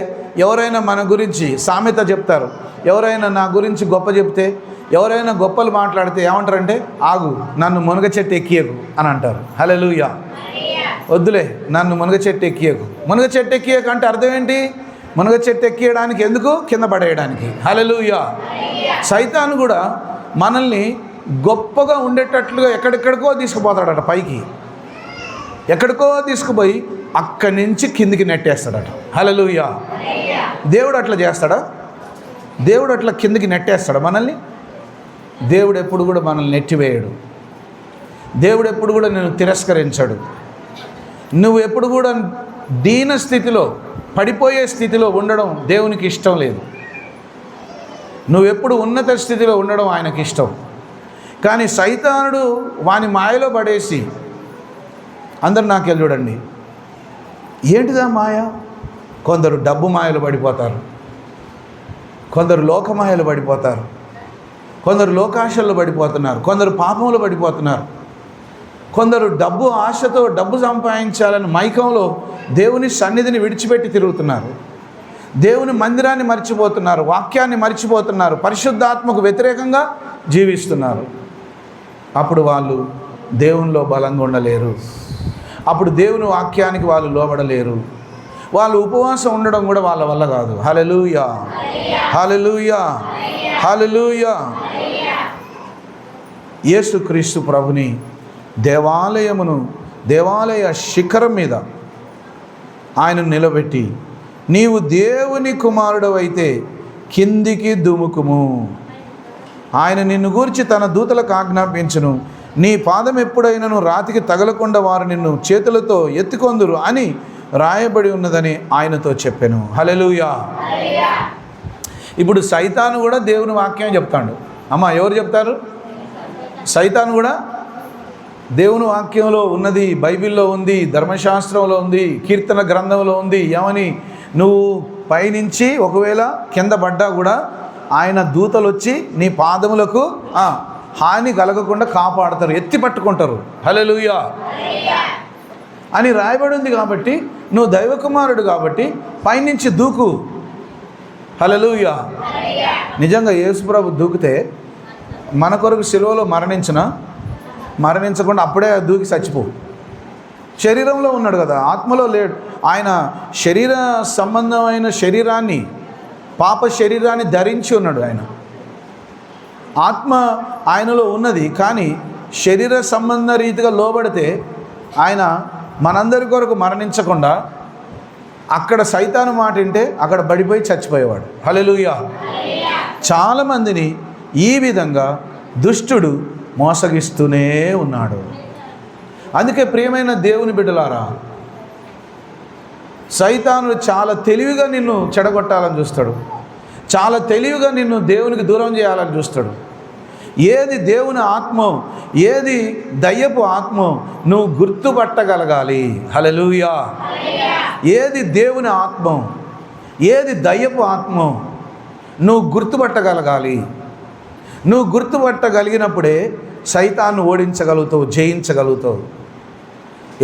S1: ఎవరైనా మన గురించి సామెత చెప్తారు. ఎవరైనా నా గురించి గొప్ప చెప్తే, ఎవరైనా గొప్పలు మాట్లాడితే ఏమంటారంటే, ఆగు, నన్ను మునగ చెట్టు ఎక్కియకు అని అంటారు. హల్లెలూయా. వద్దులే, నన్ను మునగ చెట్టు ఎక్కియకు. మునగ చెట్టు ఎక్కియకు అంటే అర్థం ఏంటి? మునగ చెట్టు ఎక్కియడానికి ఎందుకు? కింద పడేయడానికి. హల్లెలూయా. సైతాను కూడా మనల్ని గొప్పగా ఉండేటట్లుగా ఎక్కడెక్కడికో తీసుకుపోతాడట, పైకి ఎక్కడికో తీసుకుపోయి అక్కడి నుంచి కిందికి నెట్టేస్తాడట. హల్లెలూయా. దేవుడు అట్లా చేస్తాడా? దేవుడు అట్లా కిందికి నెట్టేస్తాడా మనల్ని? దేవుడు ఎప్పుడు కూడా మనల్ని నెట్టివేయడు. దేవుడు ఎప్పుడు కూడా నిన్ను తిరస్కరించడు. నువ్వు ఎప్పుడు కూడా దీన స్థితిలో, పడిపోయే స్థితిలో ఉండడం దేవునికి ఇష్టం లేదు. నువ్వెప్పుడు ఉన్నత స్థితిలో ఉండడం ఆయనకి ఇష్టం. కానీ సైతానుడు వాని మాయలో పడేసి, అందరు నాకెళ్ళి చూడండి, ఏంటిదా మాయ? కొందరు డబ్బు మాయలు పడిపోతారు, కొందరు లోకమాయలు పడిపోతారు, కొందరు లోకాశల్లో పడిపోతున్నారు, కొందరు పాపంలో పడిపోతున్నారు, కొందరు డబ్బు ఆశతో డబ్బు సంపాదించాలని మైకంలో దేవుని సన్నిధిని విడిచిపెట్టి తిరుగుతున్నారు. దేవుని మందిరాన్ని మర్చిపోతున్నారు, వాక్యాన్ని మర్చిపోతున్నారు, పరిశుద్ధాత్మకు వ్యతిరేకంగా జీవిస్తున్నారు. అప్పుడు వాళ్ళు దేవునిలో బలంగా ఉండలేరు. అప్పుడు దేవుని వాక్యానికి వాళ్ళు లోబడలేరు. వాళ్ళు ఉపవాసం ఉండడం కూడా వాళ్ళ వల్ల కాదు. హల్లెలూయా, హల్లెలూయా, హల్లెలూయా. యేసుక్రీస్తు ప్రభుని దేవాలయ శిఖరం మీద ఆయన నిలబెట్టి, నీవు దేవుని కుమారుడు అయితే కిందికి దుముకుము, ఆయన నిన్ను గూర్చి తన దూతలకు ఆజ్ఞాపించును, నీ పాదం ఎప్పుడైనను రాతికి తగలకుండా వారు నిన్ను చేతులతో ఎత్తుకొందురు అని రాయబడి ఉన్నదని ఆయనతో చెప్పాను. హల్లెలూయా. ఇప్పుడు సైతాను కూడా దేవుని వాక్యం చెప్తాడు. అమ్మ, ఎవరు చెప్తారు? సైతాను కూడా దేవుని వాక్యంలో ఉన్నది, బైబిల్లో ఉంది, ధర్మశాస్త్రంలో ఉంది, కీర్తన గ్రంథంలో ఉంది. ఏమని? నువ్వు పైనుంచి ఒకవేళ కింద పడ్డా కూడా ఆయన దూతలు వచ్చి నీ పాదములకు హాని కలగకుండా కాపాడతారు, ఎత్తి పట్టుకుంటారు. హల్లెలూయా అని రాయబడి ఉంది. కాబట్టి నువ్వు దైవ కుమారుడు కాబట్టి పైనుంచి దూకు. హల్లెలూయా. నిజంగా యేసుప్రభు దూకితే మన కొరకు సిలువలో మరణించకుండా అప్పుడే దూకి చచ్చిపోవు. శరీరంలో ఉన్నాడు కదా, ఆత్మలో లేడు. ఆయన శరీర సంబంధమైన శరీరాన్ని, పాప శరీరాన్ని ధరించి ఉన్నాడు. ఆయన ఆత్మ ఆయనలో ఉన్నది, కానీ శరీర సంబంధ రీతిగా లోబడితే ఆయన మనందరి కొరకు మరణించకుండా అక్కడ సైతాను మాట వింటే అక్కడ పడిపోయి చచ్చిపోయేవాడు. హల్లెలూయా. చాలామందిని ఈ విధంగా దుష్టుడు మోసగిస్తూనే ఉన్నాడు. అందుకే ప్రియమైన దేవుని బిడ్డలారా, సైతానుడు చాలా తెలివిగా నిన్ను చెడగొట్టాలని చూస్తాడు. చాలా తెలివిగా నిన్ను దేవునికి దూరం చేయాలని చూస్తాడు. ఏది దేవుని ఆత్మో, ఏది దయ్యపు ఆత్మో నువ్వు గుర్తుపట్టగలగాలి. హల్లెలూయా. ఏది దేవుని ఆత్మో, ఏది దయ్యపు ఆత్మో నువ్వు గుర్తుపట్టగలగాలి. నువ్వు గుర్తుపట్టగలిగినప్పుడే సైతాన్ని ఓడించగలుగుతావు, జయించగలుగుతావు.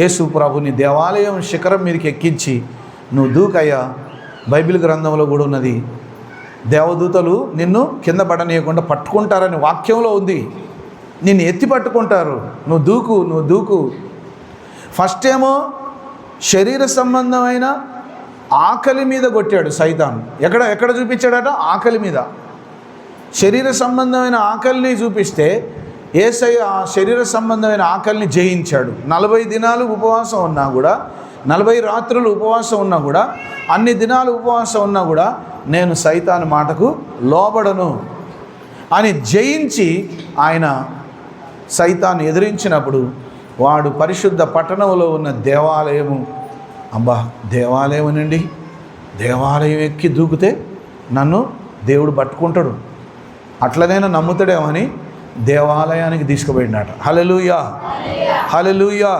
S1: యేసు ప్రభుని దేవాలయం శిఖరం మీదకి ఎక్కించి నువ్వు దూకయ్యా. బైబిల్ గ్రంథంలో కూడా ఉన్నది, దేవదూతలు నిన్ను కింద పడనీయకుండా పట్టుకుంటారని వాక్యంలో ఉంది. నిన్ను ఎత్తి పట్టుకుంటారు. నువ్వు దూకు. ఫస్ట్ ఏమో శరీర సంబంధమైన ఆకలి మీద కొట్టాడు సైతాన్. ఎక్కడ చూపించాడట? ఆకలి మీద. శరీర సంబంధమైన ఆకలిని చూపిస్తే యేసయ్య ఆ శరీర సంబంధమైన ఆకలిని జయించాడు. 40 దినాలు ఉపవాసం ఉన్నా కూడా, 40 రాత్రులు ఉపవాసం ఉన్నా కూడా, అన్ని దినాలు ఉపవాసం ఉన్నా కూడా నేను సైతాను మాటకు లోబడను అని జయించి ఆయన సైతాన్ని ఎదిరించినప్పుడు వాడు పరిశుద్ధ పట్టణంలో ఉన్న దేవాలయము, అబ్బా దేవాలయం నుండి దేవాలయం ఎక్కి దూకితే నన్ను దేవుడు పట్టుకుంటాడు, అట్లనైనా నమ్ముతాడేమని దేవాలయానికి తీసుకుపోయినాట. హల్లెలూయా, హల్లెలూయా,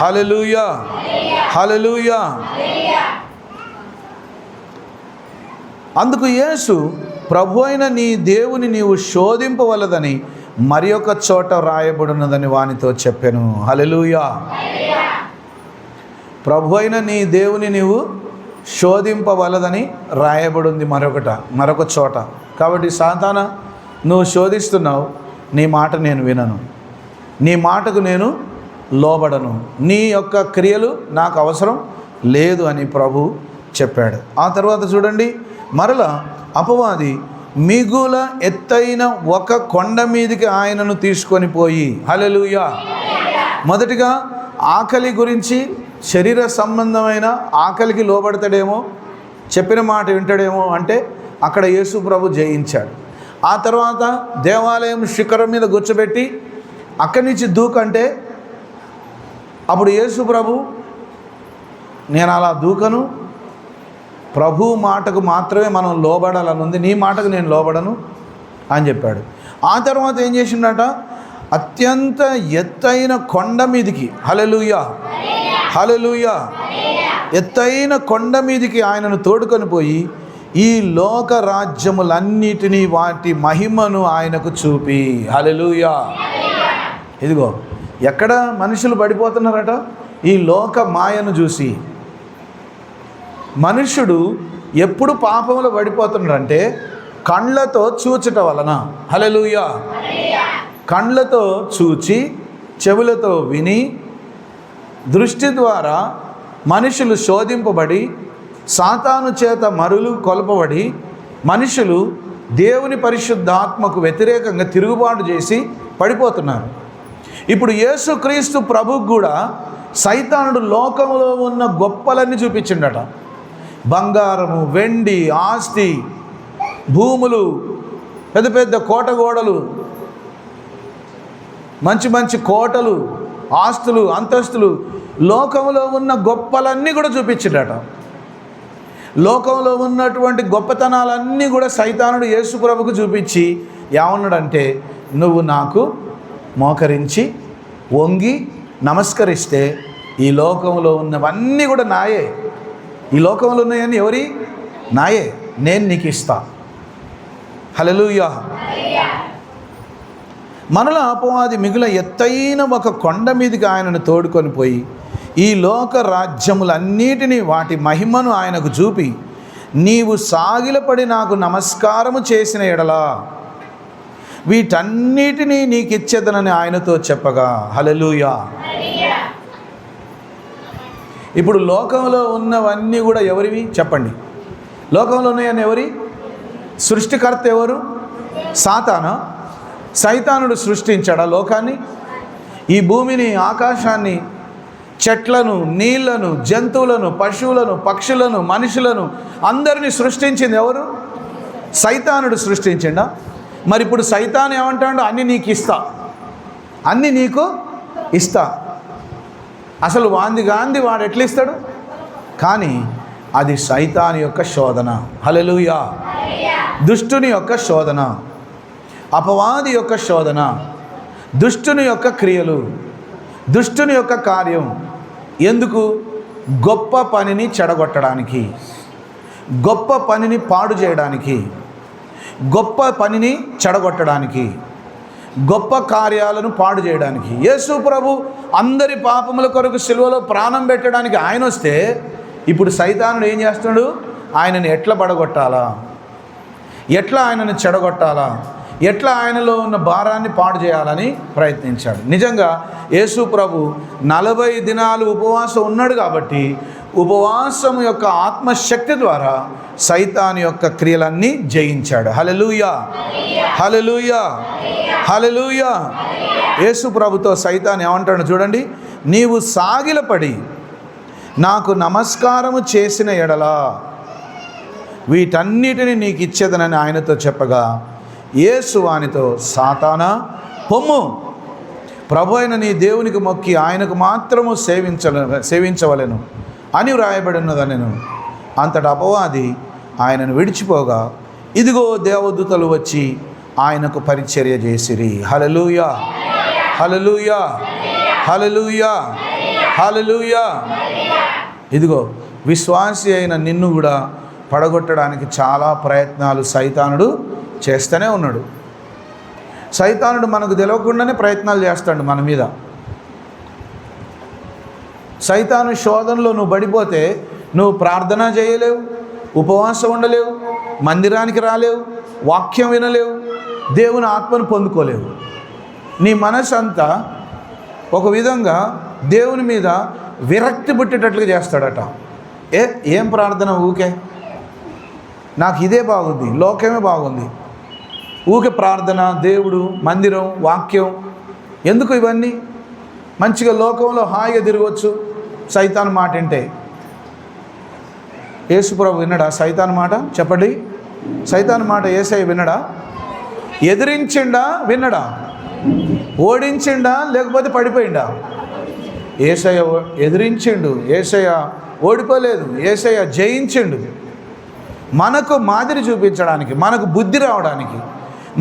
S1: హల్లెలూయా, హల్లెలూయా. అందుకు యేసు, ప్రభు అయిన నీ దేవుని నీవు శోధింపవలదని మరి ఒక చోట రాయబడినదని వానితో చెప్పాను. హల్లెలూయా. ప్రభు అయిన నీ దేవుని నీవు శోధింపవలదని రాయబడింది మరొక చోట. కాబట్టి సాతానా, నువ్వు శోధిస్తున్నావు, నీ మాట నేను వినను, నీ మాటకు నేను లోబడను, నీ యొక్క క్రియలు నాకు అవసరం లేదు అని ప్రభు చెప్పాడు. ఆ తర్వాత చూడండి, మరలా అపవాది మిగుల ఎత్తైన ఒక కొండ మీదకి ఆయనను తీసుకొని పోయి, హల్లెలూయా. మొదటిగా ఆకలి గురించి, శరీర సంబంధమైన ఆకలికి లోబడతాడేమో, చెప్పిన మాట వింటాడేమో అంటే అక్కడ యేసు ప్రభు జయించాడు. ఆ తర్వాత దేవాలయం శిఖరం మీద కూర్చోబెట్టి అక్కడి నుంచి దూకంటే అప్పుడు యేసు ప్రభు, నేను అలా దూకను, ప్రభు మాటకు మాత్రమే మనం లోబడాలని ఉంది, నీ మాటకు నేను లోబడను అని చెప్పాడు. ఆ తర్వాత ఏం చేసిండట, అత్యంత ఎత్తైన కొండ మీదికి, హల్లెలూయా, హల్లెలూయా, ఎత్తైన కొండ మీదికి ఆయనను తోడుకొని పోయి ఈ లోక రాజ్యములన్నిటినీ వాటి మహిమను ఆయనకు చూపి, హల్లెలూయా. ఇదిగో ఎక్కడ మనుషులు పడిపోతున్నారట, ఈ లోక మాయను చూసి. మనుష్యుడు ఎప్పుడు పాపంలో పడిపోతున్నాడంటే కండ్లతో చూచట వలన, హల్లెలూయా. కండ్లతో చూచి, చెవులతో విని, దృష్టి ద్వారా మనుషులు శోధింపబడి, సాతాను చేత మరులు కొల్పబడి, మనుషులు దేవుని పరిశుద్ధాత్మకు వ్యతిరేకంగా తిరుగుబాటు చేసి పడిపోతున్నారు. ఇప్పుడు యేసుక్రీస్తు ప్రభుకు కూడా సైతానుడు లోకంలో ఉన్న గొప్పలన్నీ చూపించిండట. బంగారము, వెండి, ఆస్తి, భూములు, పెద్ద పెద్ద కోటగోడలు, మంచి మంచి కోటలు, ఆస్తులు, అంతస్తులు, లోకంలో ఉన్న గొప్పలన్నీ కూడా చూపించిండట. లోకంలో ఉన్నటువంటి గొప్పతనాలన్నీ కూడా సైతానుడు యేసు ప్రభుకు చూపించి ఏమన్నాడంటే, నువ్వు నాకు మోకరించి వంగి నమస్కరిస్తే ఈ లోకంలో ఉన్నవన్నీ కూడా నాయే, ఈ లోకంలో ఉన్నాయని ఎవరి నాయే, నేను నీకు ఇస్తా. హల్లెలూయా. మనలో అపవాది మిగుల ఎత్తైన ఒక కొండ మీదకి ఆయనను తోడుకొని పోయి ఈ లోక రాజ్యములన్నిటినీ వాటి మహిమను ఆయనకు చూపి, నీవు సాగిలపడి నాకు నమస్కారము చేసిన ఎడలా వీటన్నిటినీ నీకిచ్చేదనని ఆయనతో చెప్పగా, హల్లెలూయా. ఇప్పుడు లోకంలో ఉన్నవన్నీ కూడా ఎవరివి చెప్పండి? లోకంలో ఉన్నాయని ఎవరి? సృష్టికర్త ఎవరు? సాతానా? సైతానుడు సృష్టించాడా లోకాన్ని? ఈ భూమిని, ఆకాశాన్ని, చెట్లను, నీళ్లను, జంతువులను, పశువులను, పక్షులను, మనుషులను అందరినీ సృష్టించింది ఎవరు? సైతానుడు సృష్టించిండా? మరి ఇప్పుడు సైతాను ఏమంటాడు? అన్నీ నీకు ఇస్తా, అన్నీ నీకు ఇస్తా. అసలు గాంధీ వాడు ఎట్లా ఇస్తాడు? కానీ అది సైతాను యొక్క శోధన. హల్లెలూయా. దుష్టుని యొక్క శోధన, అపవాది యొక్క శోధన, దుష్టుని యొక్క క్రియలు, దుష్టుని యొక్క కార్యం. ఎందుకు? గొప్ప పనిని చెడగొట్టడానికి, గొప్ప పనిని పాడు చేయడానికి, గొప్ప పనిని చెడగొట్టడానికి, గొప్ప కార్యాలను పాడు చేయడానికి. యేసు ప్రభు అందరి పాపముల కొరకు సిలువలో ప్రాణం పెట్టడానికి ఆయన వస్తే ఇప్పుడు సైతానుడు ఏం చేస్తున్నాడు? ఆయనను ఎట్లా పడగొట్టాలా, ఎట్లా ఆయనను చెడగొట్టాలా, ఎట్లా ఆయనలో ఉన్న భారాన్ని పాడు చేయాలని ప్రయత్నించాడు. నిజంగా యేసు ప్రభు 40 దినాలు ఉపవాసం ఉన్నాడు కాబట్టి ఉపవాసం యొక్క ఆత్మశక్తి ద్వారా సైతాను యొక్క క్రియలన్నీ జయించాడు. హల్లెలూయా, హల్లెలూయా, హల్లెలూయా. యేసు ప్రభుతో సైతాను ఏమంటాడు చూడండి, నీవు సాగిలపడి నాకు నమస్కారము చేసిన ఎడల వీటన్నిటిని నీకు ఇచ్చేదనని ఆయనతో చెప్పగా, యేసు వానితో, సాతానా పొమ్ము, ప్రభు అయిన నీ దేవునికి మొక్కి ఆయనకు మాత్రము సేవించవలెను అని వ్రాయబడి ఉన్నదనెను. అంతటా అపవాది ఆయనను విడిచిపోగా, ఇదిగో దేవదూతలు వచ్చి ఆయనకు పరిచర్య చేసిరి. హల్లెలూయా, హల్లెలూయా, హల్లెలూయా, హల్లెలూయా. ఇదిగో విశ్వాసి అయిన నిన్ను కూడా పడగొట్టడానికి చాలా ప్రయత్నాలు సైతానుడు చేస్తూనే ఉన్నాడు. సైతానుడు మనకు తెలియకుండానే ప్రయత్నాలు చేస్తాడు మన మీద. సైతాను శోధనలో నువ్వు పడిపోతే నువ్వు ప్రార్థన చేయలేవు, ఉపవాసం ఉండలేవు, మందిరానికి రాలేవు, వాక్యం వినలేవు, దేవుని ఆత్మను పొందుకోలేవు. నీ మనసు అంతా ఒక విధంగా దేవుని మీద విరక్తి పుట్టేటట్లుగా చేస్తాడట. ఏం ప్రార్థన, ఊకే నాకు ఇదే బాగుంది, లోకమే బాగుంది, ఊకే ప్రార్థన, దేవుడు, మందిరం, వాక్యం ఎందుకు ఇవన్నీ? మంచిగా లోకంలో హాయిగా తిరగవచ్చు. సైతాన్ మాట వింటే యేసుప్రభు విన్నడా సైతాన్ మాట? చెప్పండి. సైతాన్ మాట యేసయ్య విన్నడా? ఎదిరించిండా? విన్నడా? ఓడించిండా? లేకపోతే పడిపోయిండా? యేసయ్య ఎదిరించిండు, యేసయ్య ఓడిపోలేదు, యేసయ్య జయించిండు. మనకు మాదిరి చూపించడానికి, మనకు బుద్ధి రావడానికి,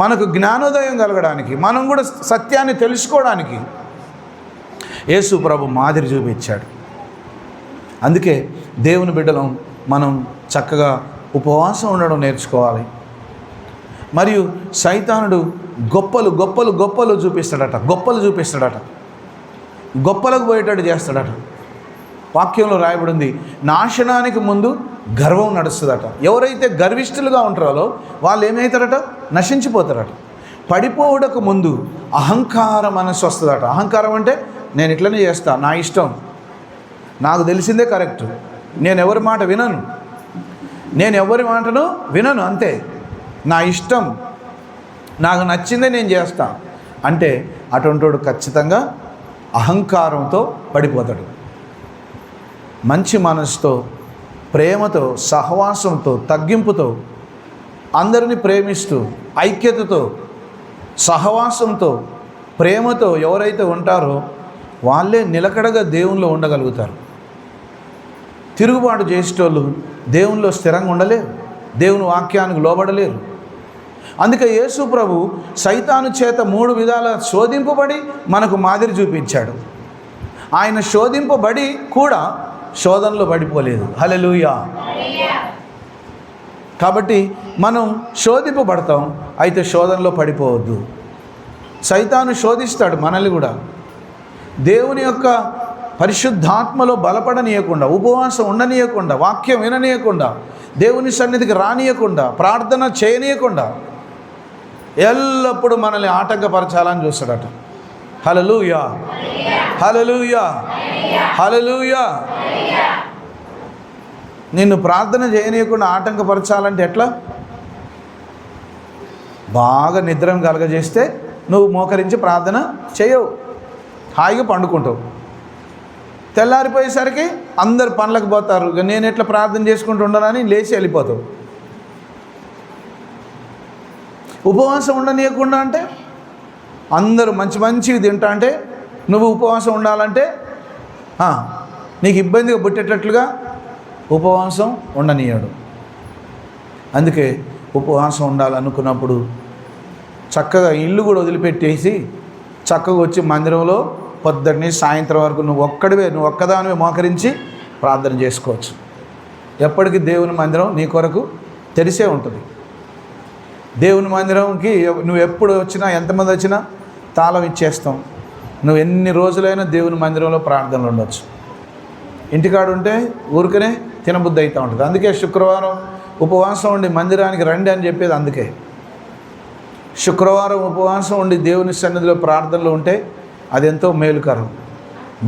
S1: మనకు జ్ఞానోదయం కలగడానికి, మనం కూడా సత్యాన్ని తెలుసుకోవడానికి యేసు ప్రభు మాదిరి చూపించాడు. అందుకే దేవుని బిడ్డలం మనం చక్కగా ఉపవాసం ఉండడం నేర్చుకోవాలి. మరియు సైతానుడు గొప్పలు గొప్పలు గొప్పలు చూపిస్తాడట, గొప్పలకు పోయేటట్టు చేస్తాడట. వాక్యంలో రాయబడింది, నాశనానికి ముందు గర్వం నడుస్తుందట. ఎవరైతే గర్విష్ఠులుగా ఉంటారో వాళ్ళు ఏమవుతారట? నశించిపోతారట. పడిపోవడకు ముందు అహంకార మనస్సు వస్తుందట. అహంకారం అంటే నేను ఇట్లనే చేస్తా, నా ఇష్టం, నాకు తెలిసిందే కరెక్ట్, నేను ఎవరి మాట వినను, నేను ఎవరి మాటను వినను, అంతే, నా ఇష్టం, నాకు నచ్చిందే నేను చేస్తా అంటే అటువంటివాడు ఖచ్చితంగా అహంకారంతో పడిపోతాడు. మంచి మనసుతో, ప్రేమతో, సహవాసంతో, తగ్గింపుతో, అందరినీ ప్రేమిస్తూ, ఐక్యతతో, సహవాసంతో, ప్రేమతో ఎవరైతే ఉంటారో వాళ్ళే నిలకడగా దేవునిలో ఉండగలుగుతారు. తిరుగుబాటు చేసేటోళ్ళు దేవునిలో స్థిరంగా ఉండలేరు, దేవుని వాక్యానికి లోబడలేరు. అందుకే యేసు ప్రభు సైతాను చేత 3 విధాల శోధింపబడి మనకు మాదిరి చూపించాడు. ఆయన శోధింపబడి కూడా శోధనలో పడిపోలేదు. హల్లెలూయా. కాబట్టి మనం శోధింపబడతాం, అయితే శోధనలో పడిపోవద్దు. సైతాను శోధిస్తాడు మనల్ని కూడా. దేవుని యొక్క పరిశుద్ధాత్మలో బలపడనీయకుండా, ఉపవాసం ఉండనీయకుండా, వాక్యం విననీయకుండా, దేవుని సన్నిధికి రానియకుండా, ప్రార్థన చేయనీయకుండా ఎల్లప్పుడూ మనల్ని ఆటంకపరచాలని చూస్తాడట. హల్లెలూయా, హల్లెలూయా, హల్లెలూయా. నిన్ను ప్రార్థన చేయనీయకుండా ఆటంకపరచాలంటే ఎట్లా? బాగా నిద్రం కలగజేస్తే నువ్వు మోకరించి ప్రార్థన చేయవు, హాయిగా పండుకుంటావు. తెల్లారిపోయేసరికి అందరు పనులకు పోతారు, నేను ఎట్లా ప్రార్థన చేసుకుంటూ ఉండనని లేచి వెళ్ళిపోతావు. ఉపవాసం ఉండనీయకుండా అంటే అందరూ మంచివి తింటా అంటే నువ్వు ఉపవాసం ఉండాలంటే నీకు ఇబ్బందిగా పుట్టేటట్లుగా ఉపవాసం ఉండనీయడు. అందుకే ఉపవాసం ఉండాలనుకున్నప్పుడు చక్కగా ఇల్లు కూడా వదిలిపెట్టేసి చక్కగా వచ్చి మందిరంలో పొద్దున్నే సాయంత్రం వరకు నువ్వు ఒక్కదానివే మోకరించి ప్రార్థన చేసుకోవచ్చు. ఎప్పటికీ దేవుని మందిరం నీ కొరకు తెరిసే ఉంటుంది. దేవుని మందిరంకి నువ్వు ఎప్పుడు వచ్చినా, ఎంతమంది వచ్చినా తాళం ఇచ్చేస్తాం. నువ్వు ఎన్ని రోజులైనా దేవుని మందిరంలో ప్రార్థనలు ఉండొచ్చు. ఇంటికాడు ఉంటే ఊరికనే తినబుద్ధి అవుతూ ఉంటుంది. అందుకే శుక్రవారం ఉపవాసం ఉండి మందిరానికి రండి అని చెప్పేది. అందుకే శుక్రవారం ఉపవాసం ఉండి దేవుని సన్నిధిలో ప్రార్థనలు ఉంటే అదెంతో మేలుకరం,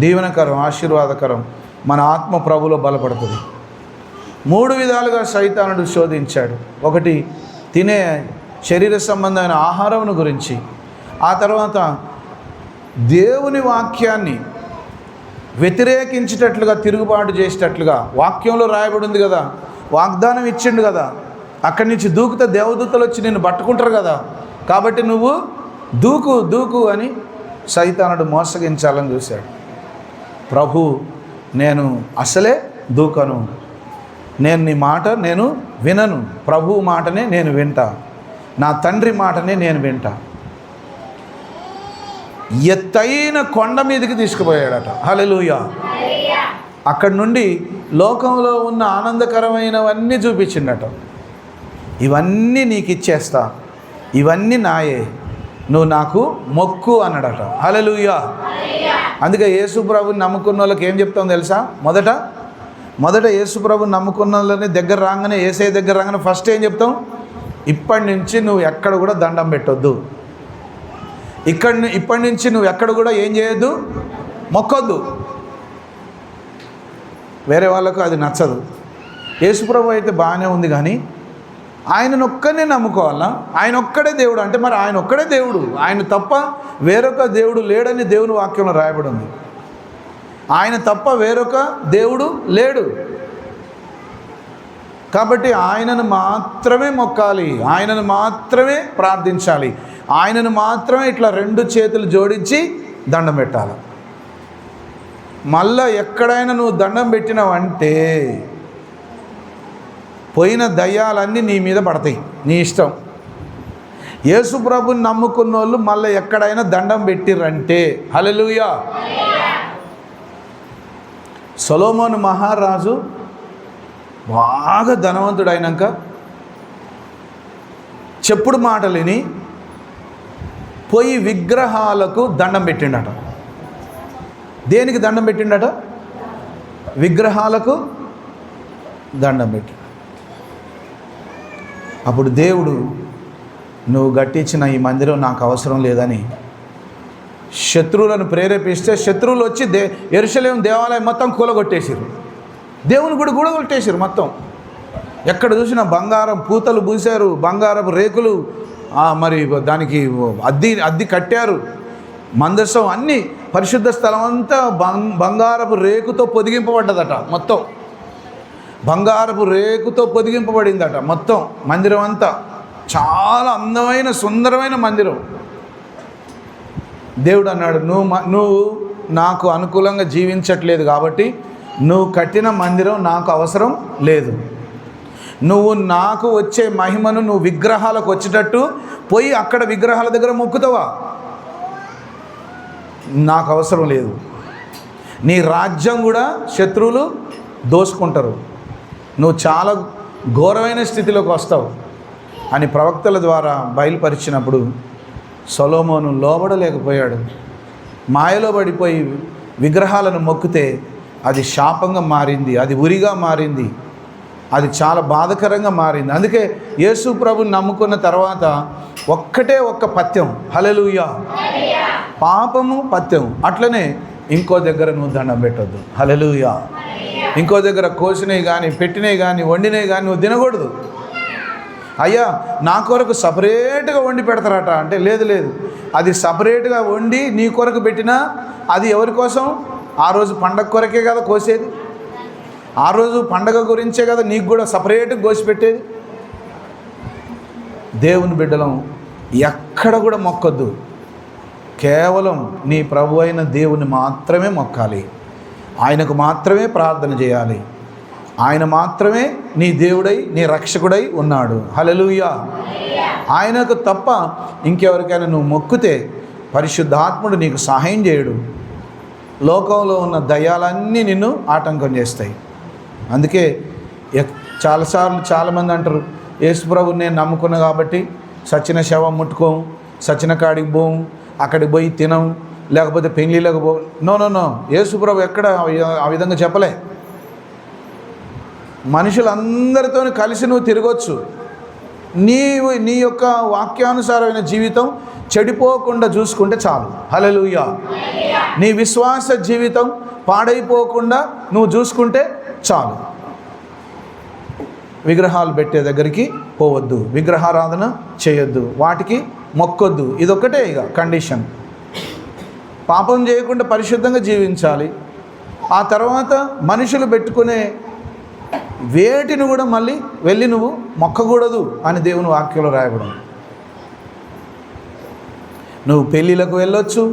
S1: దీవెనకరం, ఆశీర్వాదకరం. మన ఆత్మ ప్రభులో బలపడుతుంది. 3 విధాలుగా సైతానుడు శోధించాడు. ఒకటి తినే శరీర సంబంధమైన ఆహారం గురించి, ఆ తర్వాత దేవుని వాక్యాన్ని వ్యతిరేకించేటట్లుగా, తిరుగుబాటు చేసేటట్లుగా. వాక్యంలో రాయబడి ఉంది కదా, వాగ్దానం ఇచ్చిండు కదా, అక్కడి నుంచి దూకుతే దేవదూతలు వచ్చి నిన్ను పట్టుకుంటారు కదా, కాబట్టి నువ్వు దూకు దూకు అని సైతానుడు మోసగించాలని చూశాడు. ప్రభు, నేను అసలే దూకను, నేను నీ మాట నేను వినను, ప్రభు మాటనే నేను వింటా, నా తండ్రి మాటనే నేను వింటా. ఎత్తైన కొండ మీదకి తీసుకుపోయాడట. హల్లెలూయా. అక్కడి నుండి లోకంలో ఉన్న ఆనందకరమైనవన్నీ చూపించిండట. ఇవన్నీ నీకు ఇచ్చేస్తా, ఇవన్నీ నాయే, నువ్వు నాకు మొక్కు అన్నాడట. హల్లెలూయా. అందుకే యేసుప్రభుని నమ్ముకున్న వాళ్ళకి ఏం చెప్తాం తెలుసా? మొదట యేసుప్రభుని నమ్ముకున్న వాళ్ళని దగ్గర రాగానే, యేసయ్య దగ్గర రాగానే ఫస్ట్ ఏం చెప్తాం? ఇప్పటి నుంచి నువ్వు ఎక్కడ కూడా దండం పెట్టొద్దు, ఇప్పటి నుంచి నువ్వు ఎక్కడ కూడా ఏం చేయొద్దు, మొక్కొద్దు. వేరే వాళ్ళకు అది నచ్చదు. యేసుప్రభు అయితే బాగానే ఉంది, కానీ ఆయననొక్కనే నమ్ముకోవాలా? ఆయన ఒక్కడే దేవుడు అంటే మరి ఆయన ఒక్కడే దేవుడు, ఆయన తప్ప వేరొక దేవుడు లేడని దేవుని వాక్యంలో రాయబడి ఉంది. ఆయన తప్ప వేరొక దేవుడు లేడు. కాబట్టి ఆయనను మాత్రమే మొక్కాలి, ఆయనను మాత్రమే ప్రార్థించాలి, ఆయనను మాత్రమే ఇట్లా 2 చేతులు జోడించి దండం పెట్టాలి. మళ్ళా ఎక్కడైనా నువ్వు దండం పెట్టినావంటే పోయిన దయ్యాలన్నీ నీ మీద పడతాయి, నీ ఇష్టం. యేసు ప్రభుని నమ్ముకున్న వాళ్ళు మళ్ళీ ఎక్కడైనా దండం పెట్టిర్రంటే, హల్లెలూయా. సొలొమోను మహారాజు బాగా ధనవంతుడు అయినాక చెప్పుడు మాటలిని పోయి విగ్రహాలకు దండం పెట్టిండట. దేనికి దండం పెట్టిండట? విగ్రహాలకు దండం పెట్టి. అప్పుడు దేవుడు, నువ్వు కట్టించిన ఈ మందిరం నాకు అవసరం లేదని శత్రువులను ప్రేరేపిస్తే, శత్రువులు వచ్చి యెరూషలేము దేవాలయం మొత్తం కూలగొట్టేసారు, దేవుని గుడి కూడా కొట్టేసారు మొత్తం. ఎక్కడ చూసినా బంగారం పూతలు పూసారు, బంగారపు రేకులు, మరి దానికి అద్ది కట్టారు, మందసం అన్నీ, పరిశుద్ధ స్థలం అంతా బంగారపు రేకుతో పొదిగింపబడ్డదట. మొత్తం బంగారపు రేకుతో పొదిగింపబడిందట మొత్తం మందిరం అంతా. చాలా అందమైన సుందరమైన మందిరం. దేవుడు అన్నాడు, నువ్వు నాకు అనుకూలంగా జీవించట్లేదు కాబట్టి నువ్వు కట్టిన మందిరం నాకు అవసరం లేదు. నువ్వు నాకు వచ్చే మహిమను నువ్వు విగ్రహాలకు వచ్చేటట్టు పోయి అక్కడ విగ్రహాల దగ్గర మొక్కుతావా? నాకు అవసరం లేదు. నీ రాజ్యం కూడా శత్రువులు దోసుకుంటారు, నువ్వు చాలా ఘోరమైన స్థితిలోకి వస్తావు అని ప్రవక్తల ద్వారా బయలుపరిచినప్పుడు సొలొమోను లోబడలేకపోయాడు. మాయలో పడిపోయి విగ్రహాలను మొక్కితే అది శాపంగా మారింది, అది ఉరిగా మారింది, అది చాలా బాధకరంగా మారింది. అందుకే యేసు ప్రభుని నమ్ముకున్న తర్వాత ఒక్క పథ్యం, హల్లెలూయా, పాపము పథ్యం. అట్లనే ఇంకో దగ్గర నువ్వు దండం పెట్టొద్దు, హల్లెలూయా. ఇంకో దగ్గర కోసినవి కానీ పెట్టినవి కానీ వండినవి కానీ నువ్వు తినకూడదు. అయ్యా నా కొరకు సపరేట్గా వండి పెడతారట అంటే, లేదు, అది సపరేట్గా వండి నీ కొరకు పెట్టినా అది ఎవరి కోసం? ఆ రోజు పండగ కొరకే కదా కోసేది, ఆ రోజు పండగ గురించే కదా నీకు కూడా సపరేట్గా కోసి పెట్టేది. దేవుని బిడ్డలం ఎక్కడ కూడా మొక్కొద్దు, కేవలం నీ ప్రభు అయిన దేవుని మాత్రమే మొక్కాలి, ఆయనకు మాత్రమే ప్రార్థన చేయాలి, ఆయన మాత్రమే నీ దేవుడై నీ రక్షకుడై ఉన్నాడు, హల్లెలూయా. ఆయనకు తప్ప ఇంకెవరికైనా నువ్వు మొక్కితే పరిశుద్ధాత్ముడు నీకు సహాయం చేయడు. లోకంలో ఉన్న దయ్యాలన్నీ నిన్ను ఆటంకం చేస్తాయి. అందుకే చాలాసార్లు చాలామంది అంటారు, యేసుప్రభుని నేను నమ్ముకున్నా కాబట్టి సచిన శవం ముట్టుకోము, సచిన కాడికి పోము, అక్కడికి పోయి తినం, లేకపోతే పెళ్ళిళ్ళకు పో. నో, యేసుప్రభు ఎక్కడ ఆ విధంగా చెప్పలే. మనుషులందరితో కలిసి నువ్వు తిరగొచ్చు, నీ యొక్క వాక్యానుసారమైన జీవితం చెడిపోకుండా చూసుకుంటే చాలు. హల్లెలూయా. నీ విశ్వాస జీవితం పాడైపోకుండా నువ్వు చూసుకుంటే చాలు. విగ్రహాలు పెట్టే దగ్గరికి పోవద్దు, విగ్రహారాధన చేయొద్దు, వాటికి మొక్కొద్దు. ఇదొక్కటే ఇక కండిషన్. పాపం చేయకుండా పరిశుద్ధంగా జీవించాలి. ఆ తర్వాత మనుషులు పెట్టుకునే వేటిని కూడా మళ్ళీ వెళ్ళి నువ్వు మొక్కకూడదు అని దేవుని వాక్యంలో రాయబడింది. నువ్వు పెళ్ళిళ్ళకు వెళ్ళొచ్చు,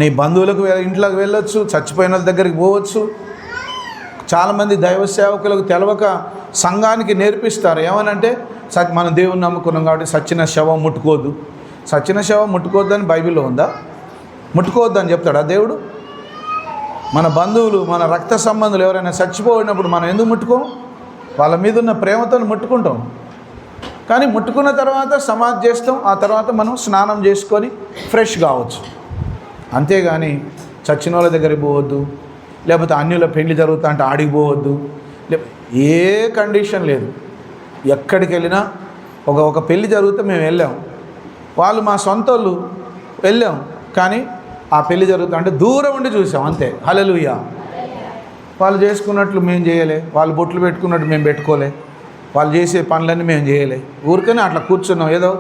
S1: నీ బంధువులకు ఇంట్లోకి వెళ్ళొచ్చు, చచ్చిపోయిన వాళ్ళ దగ్గరికి పోవచ్చు. చాలామంది దైవ సేవకులకు తెలవక సంఘానికి నేర్పిస్తారు. ఏమనంటే మనం దేవుని నమ్ముకున్నాం కాబట్టి సచ్చిన శవం ముట్టుకోవద్దు. సచ్చిన శవం ముట్టుకోవద్దు అని బైబిల్లో ఉందా? ముట్టుకోవద్దు అని చెప్తాడా దేవుడు? మన బంధువులు, మన రక్త సంబంధులు ఎవరైనా చచ్చిపోయినప్పుడు మనం ఎందుకు ముట్టుకోం? వాళ్ళ మీద ఉన్న ప్రేమతో ముట్టుకుంటాం. కానీ ముట్టుకున్న తర్వాత సమాధి చేస్తాం. ఆ తర్వాత మనం స్నానం చేసుకొని ఫ్రెష్ కావచ్చు. అంతేగాని చచ్చిన వాళ్ళ దగ్గరికి పోవద్దు, లేకపోతే అన్యుల పెళ్లి జరుగుతా అంటే ఆడికి పోవద్దు, ఏ కండిషన్ లేదు. ఎక్కడికి వెళ్ళినా ఒక పెళ్లి జరిగితే మేము వెళ్ళాం, వాళ్ళు మా సొంత వాళ్ళు వెళ్ళాం, కానీ ఆ పెళ్లి జరుగుతా అంటే దూరం ఉండి చూసాం అంతే. హల్లెలూయా. వాళ్ళు చేసుకున్నట్లు మేము చేయలే, వాళ్ళు బొట్లు పెట్టుకున్నట్టు మేము పెట్టుకోలే, వాళ్ళు చేసే పనులన్నీ మేము చేయలే. ఊరికనే అట్లా కూర్చున్నాం, ఏదో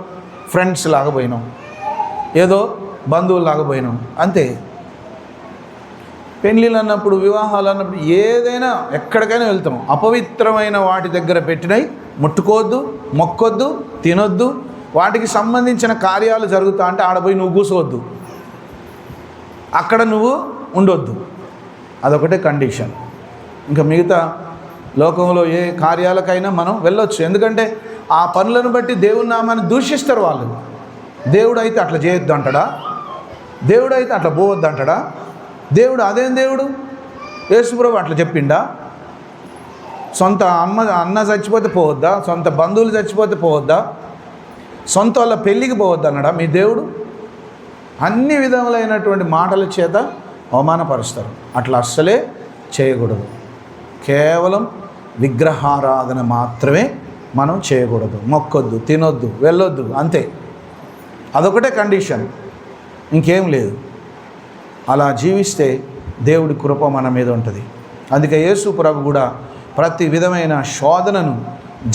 S1: ఫ్రెండ్స్ లాగా పోయినాం, ఏదో బంధువులాగా పోయినాం అంతే. పెళ్ళిళ్ళు అన్నప్పుడు, వివాహాలు అన్నప్పుడు ఏదైనా ఎక్కడికైనా వెళ్తాం. అపవిత్రమైన వాటి దగ్గర పెట్టినవి ముట్టుకోవద్దు, మొక్కొద్దు, తినొద్దు. వాటికి సంబంధించిన కార్యాలు జరుగుతా అంటే ఆడపోయి నువ్వు కూర్చోవద్దు, అక్కడ నువ్వు ఉండొద్దు. అదొకటే కండిషన్. ఇంకా మిగతా లోకంలో ఏ కార్యాలకైనా మనం వెళ్ళొచ్చు. ఎందుకంటే ఆ పనులను బట్టి దేవుని నామాన్ని దూషిస్తారు వాళ్ళు. దేవుడు అయితే అట్లా చేయొద్దు అంటాడా? దేవుడు అయితే అట్లా పోవద్దు అంటాడా? దేవుడు అదేం దేవుడు? యేసుప్రభు అట్లా చెప్పిండా? సొంత అన్న చచ్చిపోతే పోవద్దా? సొంత బంధువులు చచ్చిపోతే పోవద్దా? సొంత వాళ్ళ పెళ్ళికి పోవద్దు అన్నాడా మీ దేవుడు? అన్ని విధములైనటువంటి మాటల చేత అవమానపరుస్తారు. అట్లా అస్సలే చేయకూడదు. కేవలం విగ్రహారాధన మాత్రమే మనం చేయకూడదు. మొక్కొద్దు, తినొద్దు, వెళ్ళొద్దు అంతే. అదొకటే కండిషన్, ఇంకేం లేదు. అలా జీవిస్తే దేవుడి కృప మన మీద ఉంటుంది. అందుకే యేసు ప్రభు కూడా ప్రతి విధమైన శోధనను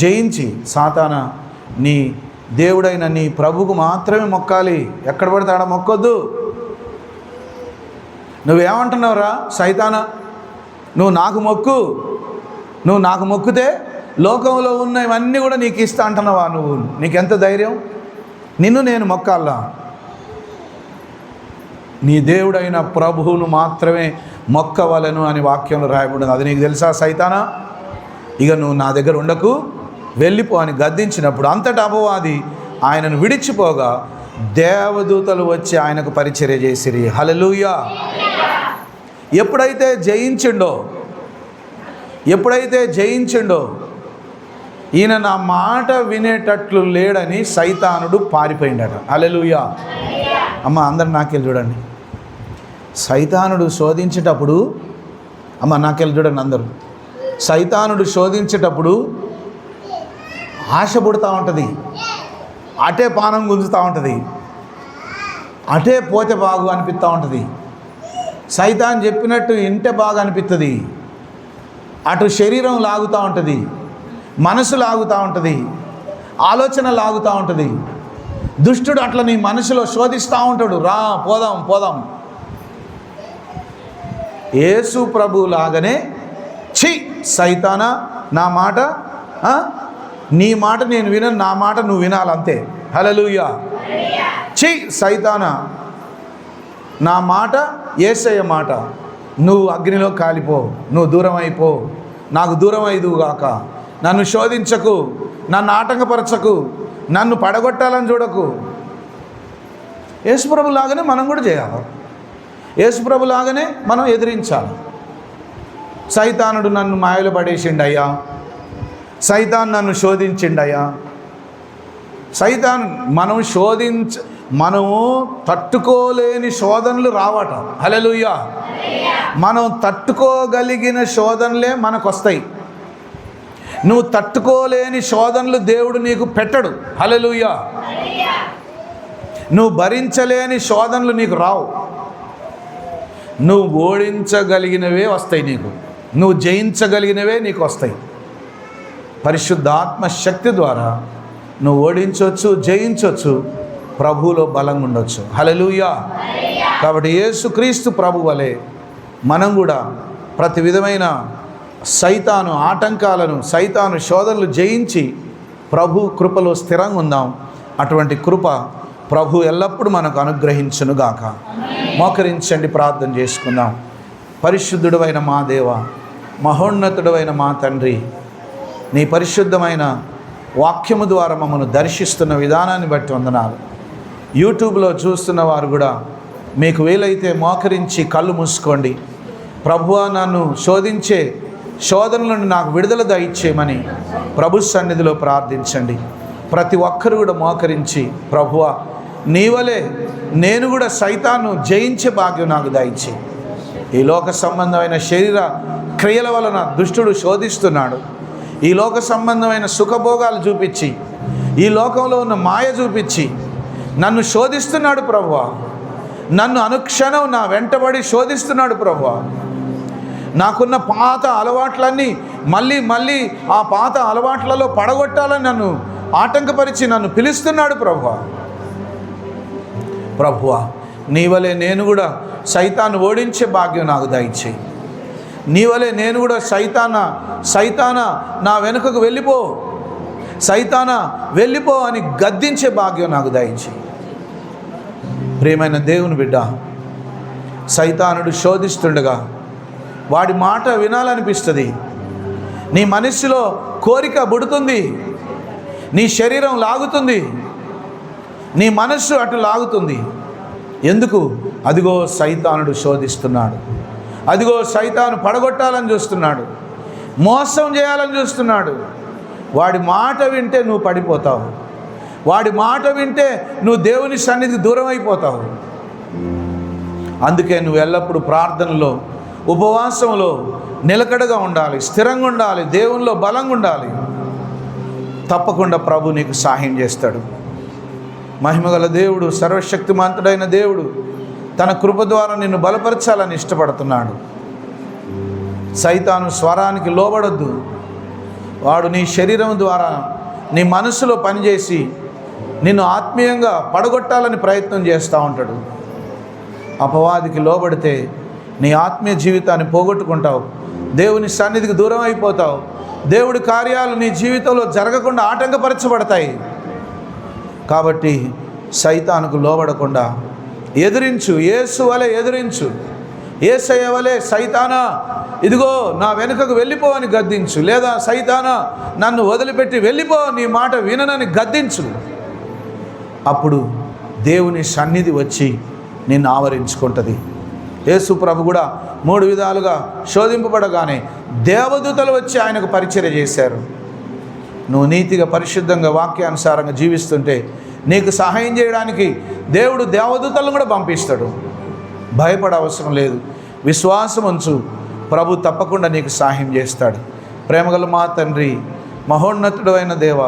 S1: జయించి, సాతాన నీ దేవుడైన నీ ప్రభుకు మాత్రమే మొక్కాలి, ఎక్కడ పడితే ఆడ మొక్కొద్దు. నువ్వేమంటున్నావురా సైతానా, నువ్వు నాకు మొక్కు, నువ్వు నాకు మొక్కితే లోకంలో ఉన్నవన్నీ కూడా నీకు ఇస్తా అంటున్నావా? నువ్వు నీకెంత ధైర్యం? నిన్ను నేను మొక్కాలా? నీ దేవుడైన ప్రభువును మాత్రమే మొక్కవలను అని వాక్యంలో రాయబడింది. అది నీకు తెలుసా సైతానా? ఇక నువ్వు నా దగ్గర ఉండకు, వెళ్ళిపో అని గద్దించినప్పుడు అంతటా అపవాది ఆయనను విడిచిపోగా దేవదూతలు వచ్చి ఆయనకు పరిచర్య చేసిరి. హల్లెలూయా. ఎప్పుడైతే జయించిండో ఈయన నా మాట వినేటట్లు లేడని సైతానుడు పారిపోయిండట. హల్లెలూయా. అమ్మ అందరు నాకెళ్ళి చూడండి. సైతానుడు శోధించేటప్పుడు, అమ్మ నాకెళ్ళి చూడండి అందరూ, సైతానుడు శోధించేటప్పుడు ఆశ పుడుతూ ఉంటుంది, అటే పానం గుంజుతూ ఉంటుంది, అటే పోతే బాగు అనిపిస్తూ ఉంటుంది. సైతాన్ చెప్పినట్టు ఇంటే బాగా అనిపిస్తుంది, అటు శరీరం లాగుతూ ఉంటుంది, మనసు లాగుతూ ఉంటుంది, ఆలోచన లాగుతూ ఉంటుంది. దుష్టుడు అట్లా నీ మనసులో శోధిస్తూ ఉంటాడు, రా పోదాం. యేసు ప్రభు లాగానే ఛీ సైతానా, నా మాట నీ మాట నేను వినను, నా మాట నువ్వు వినాలంతే. హల్లెలూయా. ఛీ సైతానా, నా మాట యేసయ్య మాట, నువ్వు అగ్నిలో కాలిపో, నువ్వు దూరం అయిపో, నాకు దూరం అయిదుగాక, నన్ను శోధించకు, నన్ను ఆటంకపరచకు, నన్ను పడగొట్టాలని చూడకు. యేసుప్రభు లాగానే మనం కూడా చేయాలి, యేసుప్రభు లాగానే మనం ఎదిరించాలి. సైతానుడు నన్ను మాయలో పడేసిండయ్యా, సైతాన్ నన్ను శోధించిండయ్యా. సైతాన్ మనము తట్టుకోలేని శోధనలు రావట. హల్లెలూయా. మనం తట్టుకోగలిగిన శోధనలే మనకు వస్తాయి. నువ్వు తట్టుకోలేని శోధనలు దేవుడు నీకు పెట్టడు. హల్లెలూయా. నువ్వు భరించలేని శోధనలు నీకు రావు. నువ్వు ఓడించగలిగినవే వస్తాయి నీకు. నువ్వు జయించగలిగినవే నీకు వస్తాయి. పరిశుద్ధాత్మ శక్తి ద్వారా నువ్వు ఓడించవచ్చు, జయించవచ్చు, ప్రభువులో బలంగా ఉండొచ్చు. హల్లెలూయా. కాబట్టి యేసుక్రీస్తు ప్రభు వలె మనం కూడా ప్రతి విధమైన సైతాను ఆటంకాలను, సైతాను శోధనలు జయించి ప్రభు కృపలో స్థిరంగా ఉందాం. అటువంటి కృప ప్రభు ఎల్లప్పుడూ మనకు అనుగ్రహించునుగాక. మోకరించండి, ప్రార్థన చేసుకుందాం. పరిశుద్ధుడైన మా దేవ, మహోన్నతుడైన మా తండ్రి, నీ పరిశుద్ధమైన వాక్యము ద్వారా మమ్మల్ని దర్శిస్తున్న విధానాన్ని బట్టి వందనాలు. యూట్యూబ్లో చూస్తున్న వారు కూడా మీకు వీలైతే మోకరించి కళ్ళు మూసుకోండి. ప్రభువా, నన్ను శోధించే శోధనల నుండి నాకు విడుదల దయచేయమని ప్రభు సన్నిధిలో ప్రార్థించండి. ప్రతి ఒక్కరు కూడా మోకరించి, ప్రభువా, నీవలే నేను కూడా సైతాను జయించే భాగ్యం నాకు దయచేయి. ఈ లోక సంబంధమైన శరీర క్రియల వలన దుష్టుడు శోధిస్తున్నాడు. ఈ లోక సంబంధమైన సుఖభోగాలు చూపించి, ఈ లోకంలో ఉన్న మాయ చూపించి నన్ను శోధిస్తున్నాడు ప్రభువా. నన్ను అనుక్షణం నా వెంటబడి శోధిస్తున్నాడు ప్రభువా. నాకున్న పాత అలవాట్లన్నీ మళ్ళీ ఆ పాత అలవాట్లలో పడగొట్టాలని నన్ను ఆటంకపరిచి నన్ను పిలుస్తున్నాడు ప్రభువా. ప్రభువా, నీవలే నేను కూడా సైతాను ఓడించే భాగ్యం నాకు దయచేయి. నీవలే నేను కూడా సైతానా నా వెనుకకు వెళ్ళిపో, సైతానా వెళ్ళిపో అని గద్దించే భాగ్యం నాకు దయచేయి. ప్రియమైన దేవుని బిడ్డ, సైతానుడు శోధిస్తుండగా వాడి మాట వినాలనిపిస్తుంది. నీ మనస్సులో కోరిక పుడుతుంది, నీ శరీరం లాగుతుంది, నీ మనస్సు అటు లాగుతుంది. ఎందుకు? అదిగో సైతానుడు శోధిస్తున్నాడు. అదిగో సైతాను పడగొట్టాలని చూస్తున్నాడు, మోసం చేయాలని చూస్తున్నాడు. వాడి మాట వింటే నువ్వు పడిపోతావు. వాడి మాట వింటే నువ్వు దేవుని సన్నిధికి దూరం అయిపోతావు. అందుకే నువ్వు ఎల్లప్పుడూ ప్రార్థనలో, ఉపవాసంలో నిలకడగా ఉండాలి, స్థిరంగా ఉండాలి, దేవునిలో బలంగా ఉండాలి. తప్పకుండా ప్రభు నీకు సహాయం చేస్తాడు. మహిమగల దేవుడు, సర్వశక్తిమంతుడైన దేవుడు తన కృప ద్వారా నిన్ను బలపరచాలని ఇష్టపడుతున్నాడు. సైతాను స్వరానికి లోబడొద్దు. వాడు నీ శరీరం ద్వారా, నీ మనసులో పనిచేసి నిన్ను ఆత్మీయంగా పడగొట్టాలని ప్రయత్నం చేస్తూ ఉంటాడు. అపవాదికి లోబడితే నీ ఆత్మీయ జీవితాన్ని పోగొట్టుకుంటావు, దేవుని సన్నిధికి దూరం అయిపోతావు. దేవుడి కార్యాలు నీ జీవితంలో జరగకుండా ఆటంకపరచబడతాయి. కాబట్టి సైతానుకు లోబడకుండా ఎదిరించు. యేసు వలె ఎదిరించు. యేసయ్య వలె సైతానా ఇదిగో నా వెనుకకు వెళ్ళిపో అని గద్దించు. లేదా సైతానా నన్ను వదిలిపెట్టి వెళ్ళిపో, నీ మాట విననని గద్దించు. అప్పుడు దేవుని సన్నిధి వచ్చి నిన్ను ఆవరించుకుంటుంది. యేసు ప్రభు కూడా 3 విధాలుగా శోధింపబడగానే దేవదూతలు వచ్చి ఆయనకు పరిచర్య చేశారు. నువ్వు నీతిగా, పరిశుద్ధంగా, వాక్యానుసారంగా జీవిస్తుంటే నీకు సహాయం చేయడానికి దేవుడు దేవదూతలను కూడా పంపిస్తాడు. భయపడ అవసరం లేదు. విశ్వాసం ఉంచు, ప్రభు తప్పకుండా నీకు సహాయం చేస్తాడు. ప్రేమగల మా తండ్రి, మహోన్నతుడు అయిన దేవ,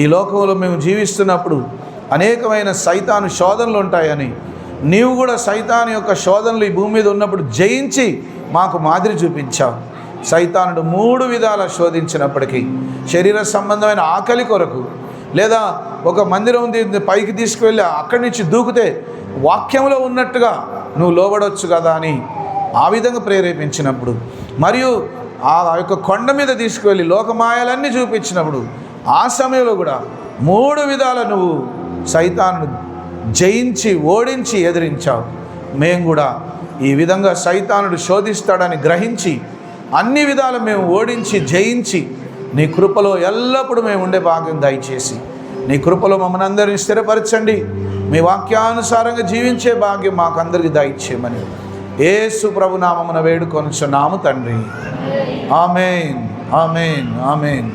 S1: ఈ లోకంలో మేము జీవిస్తున్నప్పుడు అనేకమైన సైతాను శోధనలు ఉంటాయని, నీవు కూడా సైతాను యొక్క శోధనలు ఈ భూమి మీద ఉన్నప్పుడు జయించి మాకు మాదిరి చూపించావు. సైతానుడు 3 విధాల శోధించినప్పటికీ, శరీర సంబంధమైన ఆకలి కొరకు, లేదా ఒక మందిరం పైకి తీసుకువెళ్ళి అక్కడి నుంచి దూకితే వాక్యంలో ఉన్నట్టుగా నువ్వు లోబడవచ్చు కదా అని ఆ విధంగా ప్రేరేపించినప్పుడు, మరియు ఆ యొక్క కొండ మీద తీసుకువెళ్ళి లోకమాయాలన్నీ చూపించినప్పుడు, ఆ సమయంలో కూడా 3 విధాల నువ్వు సైతాను జయించి, ఓడించి, ఎదిరించావు. మేము కూడా ఈ విధంగా సైతానుడు శోధిస్తాడని గ్రహించి అన్ని విధాలు మేము ఓడించి, జయించి నీ కృపలో ఎల్లప్పుడూ మేము ఉండే భాగ్యం దయచేసి నీ కృపలో మమ్మల్ని అందరినీ స్థిరపరచండి. మీ వాక్యానుసారంగా జీవించే భాగ్యం మాకందరికీ దయచేయమని యేసు ప్రభు నామమున వేడుకొనుచున్నాము తండ్రి. ఆమేన్, ఆమేన్, ఆమేన్.